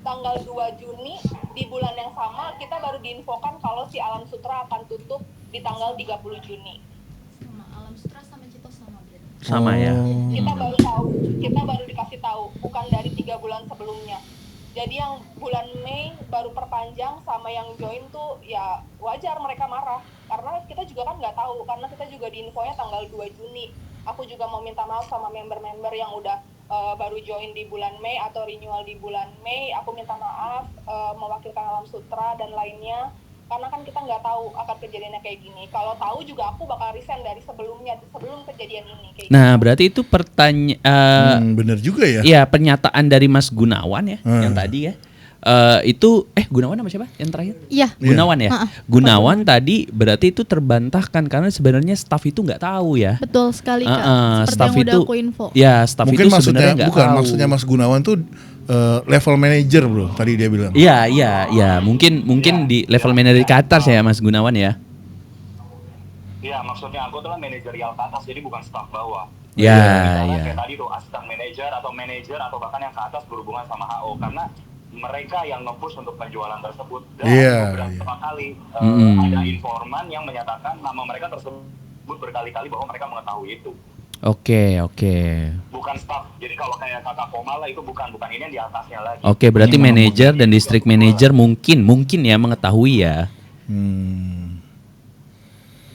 tanggal 2 Juni di bulan yang sama kita baru diinfokan kalau si Alam Sutra akan tutup di tanggal 30 Juni. Sama Alam Sutra sama Cito sama berarti. Sama ya. Kita baru dikasih tahu, bukan dari 3 bulan sebelumnya. Jadi yang bulan Mei baru perpanjang sama yang join tuh ya wajar mereka marah. Karena kita juga kan nggak tahu, karena kita juga diinfonya tanggal 2 Juni. Aku juga mau minta maaf sama member-member yang udah baru join di bulan Mei atau renewal di bulan Mei. Aku minta maaf mewakilkan Alam Sutra dan lainnya. Karena kan kita nggak tahu akan kejadiannya kayak gini. Kalau tahu juga aku bakal resign dari sebelum kejadian ini. Kayak nah gitu. Berarti itu pertanyaan. Bener juga ya. Iya, pernyataan dari Mas Gunawan ya, yang tadi ya. Itu Gunawan sama siapa yang terakhir? Iya. Gunawan ya. Gunawan tadi berarti itu terbantahkan karena sebenarnya staff itu nggak tahu ya. Betul sekali Kak. Seperti Staff yang udah itu, aku info. ya staff Mungkin itu maksudnya sebenarnya nggak tahu. maksudnya Mas Gunawan tuh level manager bro. Tadi dia bilang. Iya. Mungkin di level manajer ke atas ya Mas Gunawan ya. Iya, maksudnya aku adalah manajerial ke atas, jadi bukan staff bawah. Iya. Kayak tadi tuh asisten manajer atau bahkan yang ke atas berhubungan sama HO, karena mereka yang nge-push untuk penjualan tersebut. Dan beberapa kali ada informan yang menyatakan nama mereka tersebut berkali-kali bahwa mereka mengetahui itu. Oke. Bukan staff. Jadi kalau kayak Kakak Komala itu bukan ini yang di atasnya lagi. Oke, berarti manajer dan district manager mungkin ya mengetahui ya.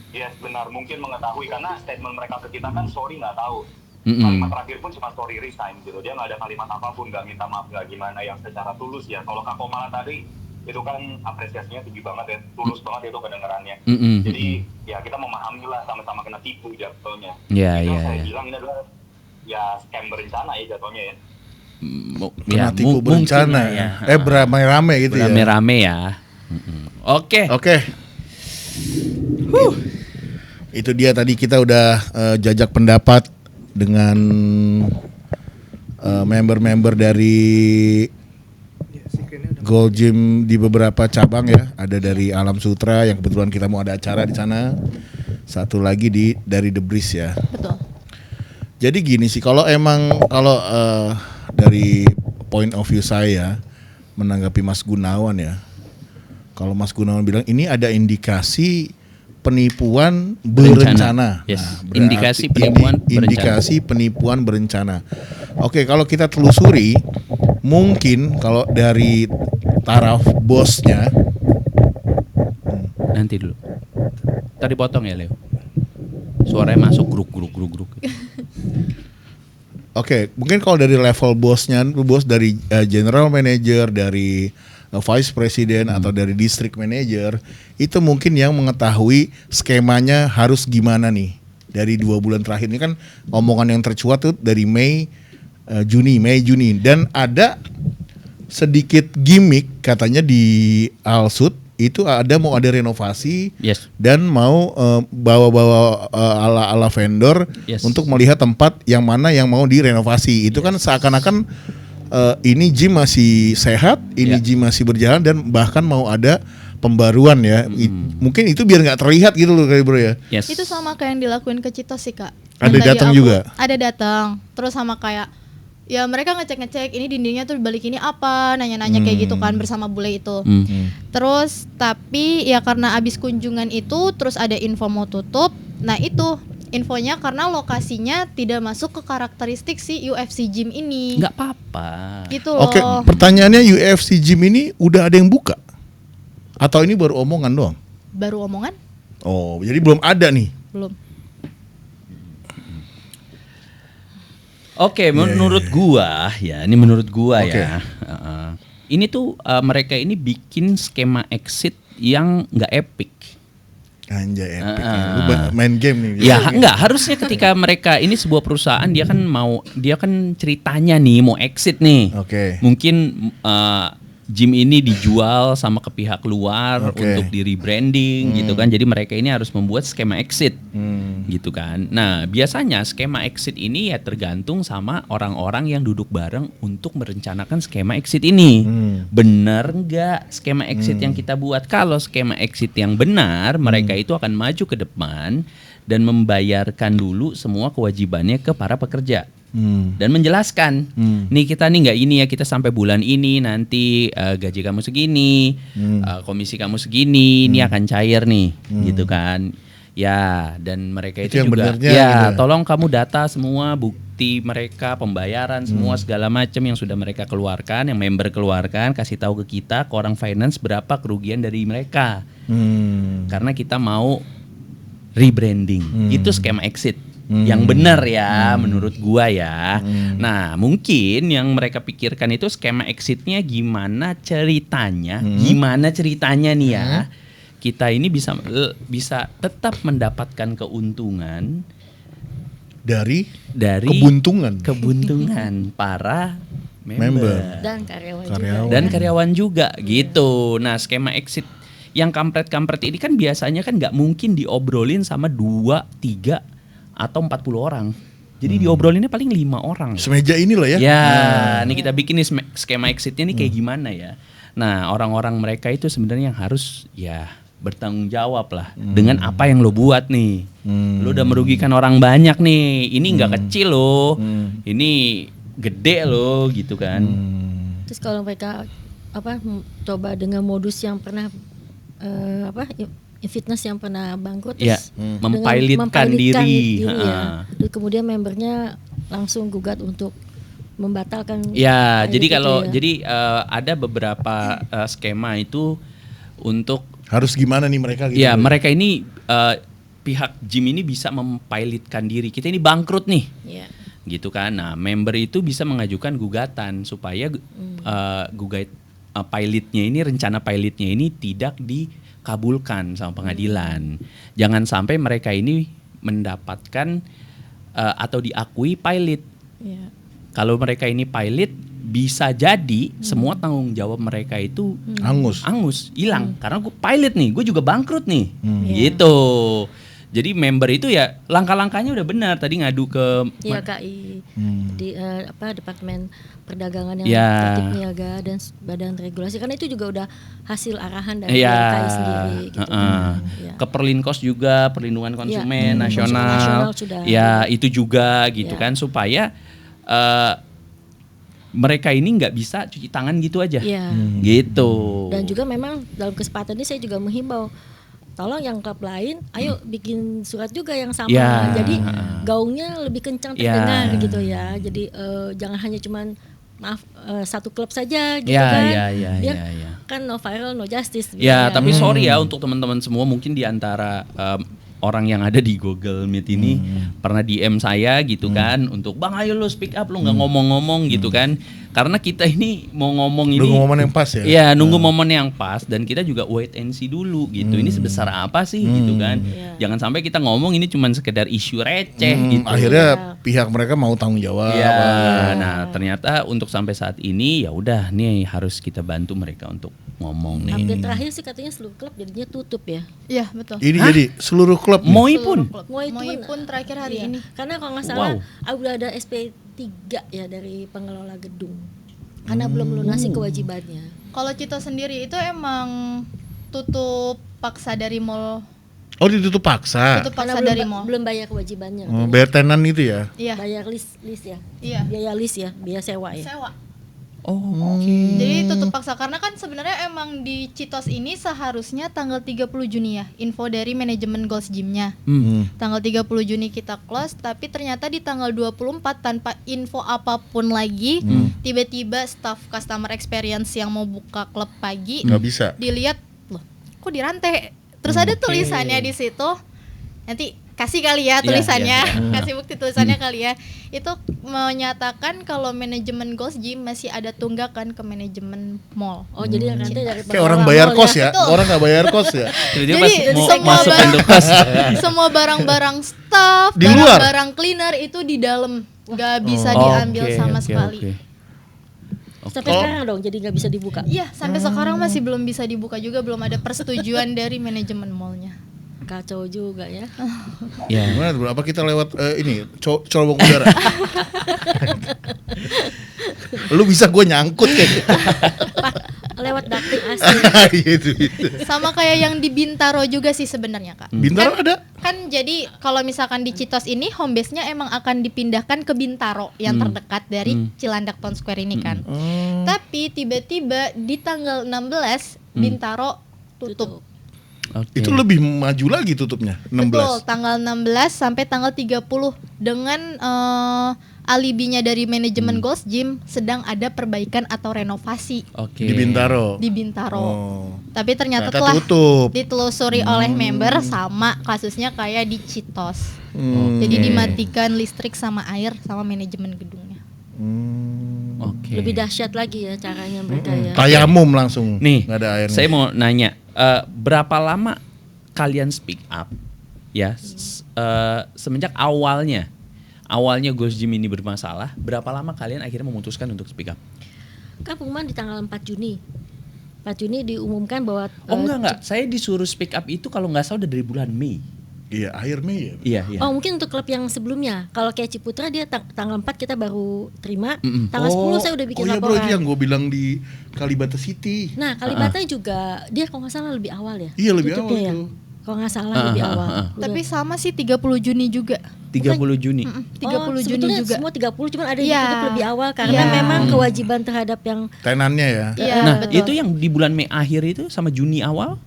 Yes, benar, mungkin mengetahui karena statement mereka ke kita kan sorry nggak tahu. Kalimat terakhir pun cuma sorry resign gitu. Dia nggak ada kalimat apapun, nggak minta maaf, nggak gimana yang secara tulus ya. Kalau Kak Komala tadi itu kan apresiasinya tinggi banget ya, tulus banget itu kedengarannya. Jadi ya kita memahami lah sama-sama kena tipu jatuhnya. Saya bilang ini adalah ya scam berencana ya jatuhnya ya. Kena tipu berencana ya. beramai-ramai gitu ya. Beramai-ramai ya. Oke. Itu dia tadi kita udah jajak pendapat dengan member-member dari Gold Gym di beberapa cabang ya. Ada dari Alam Sutra yang kebetulan kita mau ada acara di sana. Satu lagi dari The Breeze ya. Betul. Jadi gini sih, kalau dari point of view saya menanggapi Mas Gunawan ya. Kalau Mas Gunawan bilang ini ada indikasi penipuan berencana. Yes. Nah, Indikasi penipuan berencana. Oke, kalau kita telusuri, mungkin kalau dari taraf bosnya. Nanti dulu. Tadi potong ya Leo. Suaranya masuk gruk. Oke, mungkin kalau dari level bosnya, bos dari general manager, dari vice president atau dari district manager, itu mungkin yang mengetahui skemanya harus gimana nih. Dari 2 bulan terakhir ini kan omongan yang tercuat tuh dari Mei Juni, dan ada sedikit gimmick katanya di Alsut itu mau ada renovasi. Yes. Dan mau bawa-bawa ala vendor. Yes. Untuk melihat tempat yang mana yang mau direnovasi. Itu kan seakan-akan ini gym masih sehat, ini gym masih berjalan, dan bahkan mau ada pembaruan ya. Mungkin itu biar nggak terlihat gitu loh kayak bro ya. Yes. Itu sama kayak yang dilakuin ke Citos sih Kak. Ada Yang tadi datang juga? Ada datang. Terus sama kayak ya mereka ngecek ini dindingnya tuh balik ini apa, nanya-nanya kayak gitu kan bersama bule itu. Terus tapi ya karena abis kunjungan itu terus ada info mau tutup. Nah itu infonya karena lokasinya tidak masuk ke karakteristik si UFC gym ini. Nggak apa-apa. Gitu loh. Oke, pertanyaannya UFC gym ini udah ada yang buka? Atau ini baru omongan doang? Baru omongan? Oh, jadi belum ada nih. Belum. Oke, menurut gua ya, ini menurut gua Oke. ya. Ini tuh mereka ini bikin skema exit yang nggak epic. Anjay, epic ya. Lu main game nih. Ya enggak, harusnya ketika mereka ini sebuah perusahaan dia kan ceritanya nih mau exit nih. Oke. Mungkin gym ini dijual sama ke pihak luar untuk di rebranding gitu kan. Jadi mereka ini harus membuat skema exit. Gitu kan. Nah, biasanya skema exit ini ya tergantung sama orang-orang yang duduk bareng untuk merencanakan skema exit ini. Benar enggak skema exit yang kita buat? Kalau skema exit yang benar, mereka itu akan maju ke depan dan membayarkan dulu semua kewajibannya ke para pekerja. Dan menjelaskan, nih kita nih nggak ini ya, kita sampai bulan ini nanti gaji kamu segini, komisi kamu segini, ini akan cair nih, gitu kan? Ya, dan mereka itu yang juga, benernya ya gitu. tolong kamu data semua bukti mereka, pembayaran semua segala macam yang sudah mereka keluarkan, yang member keluarkan, kasih tahu ke kita, ke orang finance berapa kerugian dari mereka, karena kita mau rebranding, itu skema exit. Yang benar ya menurut gua ya. Nah mungkin yang mereka pikirkan itu skema exitnya gimana ceritanya nih ya. Kita ini bisa tetap mendapatkan keuntungan dari kebuntungan para member. Dan karyawan juga gitu. Nah skema exit yang kampret-kampret ini kan biasanya kan nggak mungkin diobrolin sama 2, 3 atau 40 orang. Jadi diobrolinnya paling 5 orang. Semeja ini loh ya. Ya, nih kita bikin nih skema exitnya nih kayak gimana ya. Nah, orang-orang mereka itu sebenarnya yang harus ya bertanggung jawab lah dengan apa yang lo buat nih. Lo udah merugikan orang banyak nih. Ini nggak kecil loh. Ini gede loh gitu kan. Terus kalau mereka coba dengan modus yang pernah fitness yang pernah bangkrut, ya, mempilotkan diri. Ya. Kemudian membernya langsung gugat untuk membatalkan. Ya, jadi itu kalau ya. jadi ada beberapa skema itu untuk Harus gimana nih mereka gitu. ya mereka ini pihak gym ini bisa mempilotkan diri. Kita ini bangkrut nih. Ya. Gitu kan. Nah, member itu bisa mengajukan gugatan supaya pilotnya ini, rencana pilotnya ini tidak dikabulkan sama pengadilan. Jangan sampai mereka ini mendapatkan atau diakui pilot Iya. Kalau mereka ini pilot, bisa jadi semua tanggung jawab mereka itu angus, hilang. Karena gue pilot nih, gue juga bangkrut nih, gitu. Jadi member itu ya langkah-langkahnya udah benar. Tadi ngadu ke KI di Departemen Perdagangan yang Ya. tertib niaga dan Badan Regulasi, karena itu juga udah hasil arahan dari KI sendiri. Gitu. Ya. Ke Perlinkos juga, perlindungan konsumen nasional, sudah. ya itu juga gitu Ya. kan, supaya mereka ini nggak bisa cuci tangan gitu aja, Iya. gitu. Dan juga memang dalam kesempatan ini saya juga menghimbau, tolong yang klub lain, ayo bikin surat juga yang sama. Ya. Jadi gaungnya lebih kencang terdengar gitu ya. Jadi jangan hanya cuman satu klub saja gitu kan. Biar kan no viral no justice. Ya, gitu. tapi sorry ya untuk teman-teman semua, mungkin di antara orang yang ada di Google Meet ini pernah DM saya gitu kan, untuk Bang ayo lu speak up, lu nggak ngomong-ngomong gitu kan. Karena kita ini mau ngomong ini Nunggu momen yang pas ya. Iya, nunggu momen yang pas, dan kita juga wait and see dulu gitu. Ini sebesar apa sih gitu kan. Jangan sampai kita ngomong ini cuma sekedar isu receh gitu. Akhirnya pihak mereka mau tanggung jawab. Ya, nah ternyata untuk sampai saat ini ya udah nih harus kita bantu mereka untuk ngomong nih. Update terakhir sih katanya seluruh klub jadinya tutup ya. Iya, betul. Ini jadi seluruh klub nih. Moi pun. Moi pun terakhir hari ini. Karena kalau nggak salah udah ada SP3 ya dari pengelola gedung. Karena belum melunasi kewajibannya. Kalau Cito sendiri itu emang tutup paksa dari mall. Oh, ditutup paksa. Tutup Karena paksa dari mall. belum bayar kewajibannya. Bayar tenan itu ya. Iya. Bayar list ya. Iya. Biaya list ya, biaya sewa ya. Sewa. Oh, Jadi tutup paksa karena kan sebenarnya emang di Citos ini seharusnya tanggal 30 Juni ya, info dari manajemen Goals Gym-nya. Tanggal 30 Juni kita close, tapi ternyata di tanggal 24 tanpa info apapun lagi, tiba-tiba staff customer experience yang mau buka klub pagi Nggak bisa. dilihat, loh, kok dirantai? Terus ada tulisannya di situ. Nanti kasih kali ya tulisannya, kasih bukti tulisannya kali ya. Itu menyatakan kalau manajemen Goals Gym masih ada tunggakan ke manajemen mall. Oh, jadi yang nanti dari Kayak orang bayar kos ya. Orang nggak bayar kos ya. Jadi Jadi pas mau semua masuk barang- untuk kos. Semua barang-barang staff, Di luar? barang-barang cleaner itu di dalam, nggak bisa diambil sama sekali. Sampai sekarang dong, jadi nggak bisa dibuka. Iya, sampai sekarang masih belum bisa dibuka juga, belum ada persetujuan dari manajemen mallnya. Kacau juga ya. Ya. Gimana bro? Apa kita lewat ini colong udara? Lu bisa gue nyangkut kayak Lewat ducting asli. gitu. Sama kayak yang di Bintaro juga sih sebenarnya, Kak. Bintaro ada? Kan jadi kalau misalkan di Citos ini home base-nya emang akan dipindahkan ke Bintaro yang terdekat dari Cilandak Town Square ini kan. Tapi tiba-tiba di tanggal 16 Bintaro tutup. Oke. Itu lebih maju lagi tutupnya 16. Betul, tanggal 16 sampai tanggal 30 dengan alibinya dari manajemen Goals Gym sedang ada perbaikan atau renovasi Oke. Di Bintaro. di Bintaro. Oh. Tapi ternyata Ternyata telah tutup. ditelusuri oleh member sama kasusnya kayak di Citos. Jadi dimatikan listrik sama air sama manajemen gedungnya. Oke. Lebih dahsyat lagi ya caranya mereka ya. Tayamum langsung. Nih, nggak ada airnya. saya mau nanya, berapa lama kalian speak up ya semenjak awalnya Goals Gym ini bermasalah, berapa lama kalian akhirnya memutuskan untuk speak up? Kan pengumuman di tanggal 4 Juni. 4 Juni diumumkan bahwa Oh enggak, saya disuruh speak up itu kalau nggak salah udah dari bulan Mei. Iya, akhir Mei ya. Iya. Oh, mungkin untuk klub yang sebelumnya. Kalau kayak Ciputra dia tanggal 4 kita baru terima. Mm-mm. Tanggal 10 saya udah bikin iya bro, laporan. itu yang gue bilang di Kalibata City. Nah, Kalibata juga dia kalau nggak salah lebih awal ya. Iya, lebih awal tutupnya ya. tuh. Kalau nggak salah lebih awal. Udah. Tapi sama sih 30 Juni juga. 30 Juni. 30 Juni sebetulnya juga. Semua 30 cuman ada Iya. yang ditutup lebih awal karena Iya. memang kewajiban terhadap yang Tenannya ya. Iya, Nah, betul. itu yang di bulan Mei akhir itu sama Juni awal?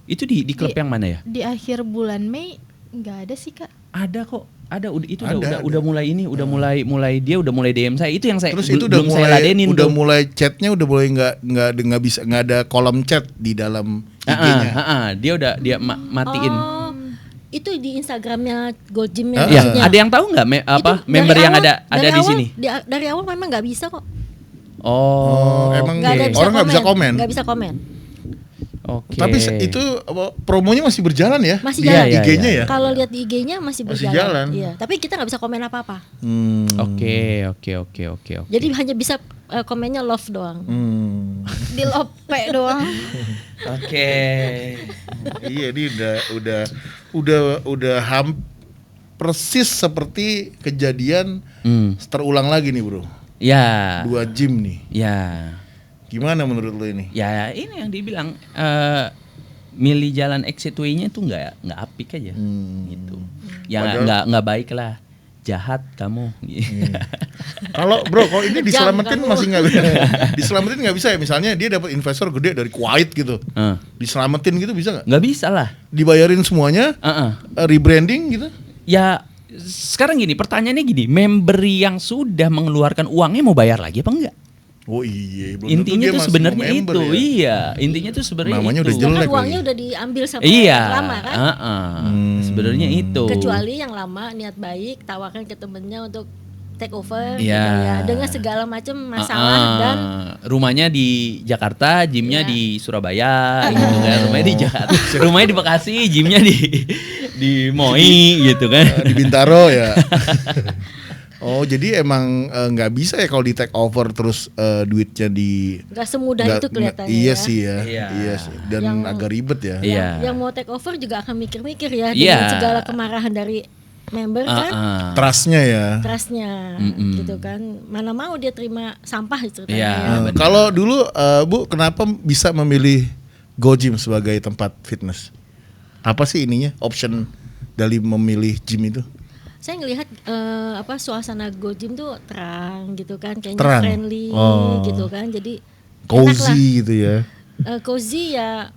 Itu di klub yang mana ya? Di akhir bulan Mei nggak ada sih, Kak. Ada kok. Ada itu Ada. udah mulai ini, udah mulai dia udah mulai DM saya. Itu yang saya Terus itu udah belum saya mulai ladenin udah tuh. mulai chatnya udah mulai nggak bisa, nggak ada kolom chat di dalam IG-nya. Dia matiin. Oh, itu di Instagramnya Gold Gym-nya. Ah. Ya, maksudnya. ada yang tahu nggak Itu member dari yang awal- ada dari di awal- sini? Dari awal memang nggak bisa kok. Oh, emang Nggak ada orang nggak bisa komen. Nggak bisa komen. Oke. Tapi itu promonya masih berjalan ya? Masih Di jalan. IG-nya ya? Kalau lihat di IG-nya masih Masih berjalan. jalan. Iya, tapi kita nggak bisa komen apa-apa. Oke. Jadi hanya bisa komennya love doang. Di lope doang. Oke. Iya, ini udah persis seperti kejadian terulang lagi nih, Bro. Ya. 2 gym nih. Ya. Gimana menurut lo ini? Ya ini yang dibilang milih jalan exit way-nya itu nggak apik aja gitu. Ya nggak baik lah. Jahat kamu. Kalau bro, kalau ini diselamatin masih nggak bisa. Diselamatin nggak bisa ya. Misalnya dia dapat investor gede dari Kuwait gitu. Diselamatin gitu bisa nggak? Nggak bisa lah. Dibayarin semuanya, rebranding gitu? Ya sekarang gini, pertanyaannya gini, member yang sudah mengeluarkan uangnya mau bayar lagi apa enggak? Oh iya, belum intinya tentu dia tuh masih sebenarnya mau member itu, ya. iya. Intinya tuh sebenarnya Namanya itu. udah jelek. Sedangkan uangnya udah diambil sama Iya. yang lama kan. Sebenarnya itu. Kecuali yang lama niat baik tawarkan ke temennya untuk take over Iya. gitu ya, dengan segala macam masalah dan rumahnya di Jakarta, gymnya Iya. di Surabaya gitu kan. Rumahnya di Jakarta, rumahnya di Bekasi, gymnya di Moi gitu kan. Di Bintaro ya. Oh jadi emang nggak bisa ya kalau di take over terus duitnya di nggak semudah itu kelihatannya. Iya ya. sih ya. Iya. Iya sih. Dan Yang- agak ribet ya. Iya. Yang mau take over juga akan mikir-mikir ya Iya. dengan segala kemarahan dari member kan, Trustnya ya. trustnya gitu kan. Mana mau dia terima sampah ceritanya. Iya. ya. benar. Kalau dulu Bu kenapa bisa memilih Go Gym sebagai tempat fitness? Apa sih ininya option dari memilih gym itu? Saya ngelihat suasana Go Gym tuh terang gitu kan, kayaknya Terang. friendly Oh. gitu kan. Jadi Cozy gitu ya. cozy ya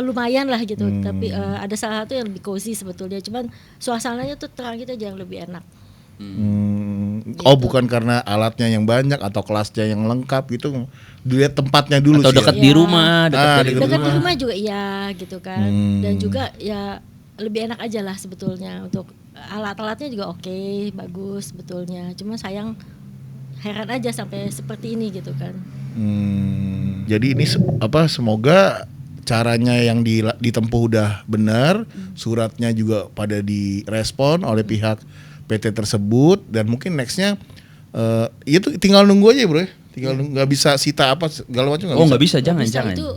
lumayan lah gitu. Tapi ada salah satu yang lebih cozy sebetulnya. Cuman suasananya tuh terang gitu aja yang lebih enak. Oh bukan karena alatnya yang banyak atau kelasnya yang lengkap gitu. Dilihat tempatnya dulu Atau sih. dekat ya. di rumah, dekat dari dekat Dekat di rumah. rumah juga iya gitu kan. Dan juga ya lebih enak aja lah sebetulnya, untuk alat-alatnya juga oke, bagus sebetulnya. Cuma sayang heran aja sampai seperti ini gitu kan. Jadi ini semoga caranya yang ditempuh udah benar, suratnya juga pada direspon oleh pihak PT tersebut, dan mungkin nextnya itu tinggal nunggu aja bro ya. Tinggal nggak bisa sita apa segala macam nggak bisa, jangan. Bisa itu.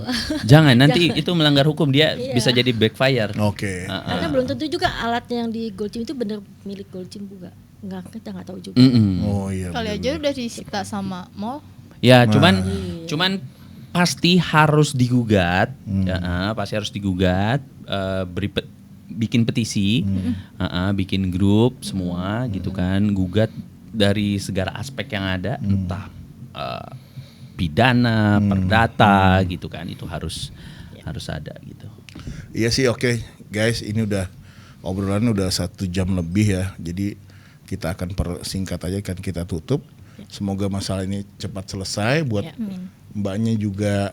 Jangan, nanti itu melanggar hukum, dia bisa jadi backfire. Oke. Karena belum tentu juga alatnya yang di Gold Gym itu benar milik Gold Gym juga. Kita nggak tahu juga. Oh iya. Kali aja udah disita sama mall. Ya, cuman pasti harus digugat, pasti harus digugat, bikin petisi, bikin grup semua gitu kan, gugat dari segala aspek yang ada, entah pidana, perdata gitu kan, itu harus ada gitu. Iya sih, oke. Guys, ini udah obrolan udah 1 jam lebih ya. Jadi kita akan persingkat aja, kan kita tutup. Semoga masalah ini cepat selesai buat mbaknya juga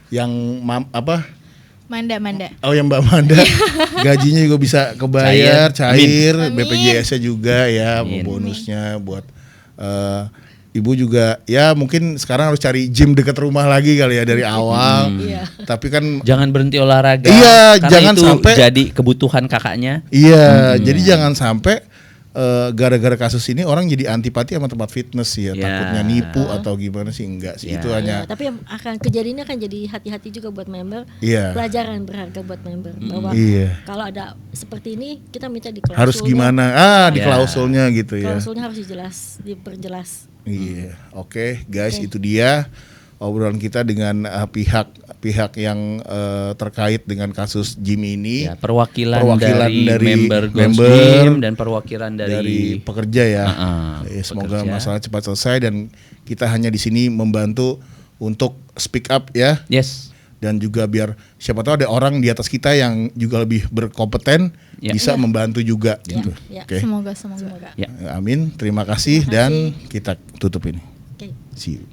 yang Manda. Oh yang Mbak Manda gajinya juga bisa kebayar cair, BPJS-nya juga ya, bonusnya buat ibu juga ya, mungkin sekarang harus cari gym dekat rumah lagi kali ya dari awal. Tapi kan Jangan berhenti olahraga. Iya, karena jangan itu sampai jadi kebutuhan kakaknya. iya, jadi jangan sampai gara-gara kasus ini orang jadi antipati sama tempat fitness sih ya, takutnya nipu atau gimana sih, enggak sih, itu hanya Tapi yang kejadian ini akan jadi hati-hati juga buat member. Iya. Pelajaran berharga buat member bahwa kalau ada seperti ini kita minta di klausulnya. harus gimana di klausulnya gitu ya. Klausulnya harus diperjelas. Iya, oke, guys, itu dia obrolan kita dengan pihak yang terkait dengan kasus gym ini. Ya, perwakilan dari member Ghost Gym dan perwakilan dari pekerja ya. Semoga pekerja. masalah cepat selesai, dan kita hanya di sini membantu untuk speak up ya. Yes. Dan juga biar siapa tahu ada orang di atas kita yang juga lebih berkompeten bisa membantu juga gitu. Oke. Semoga. Ya. Amin. Terima kasih dan kita tutup ini. Oke. See you.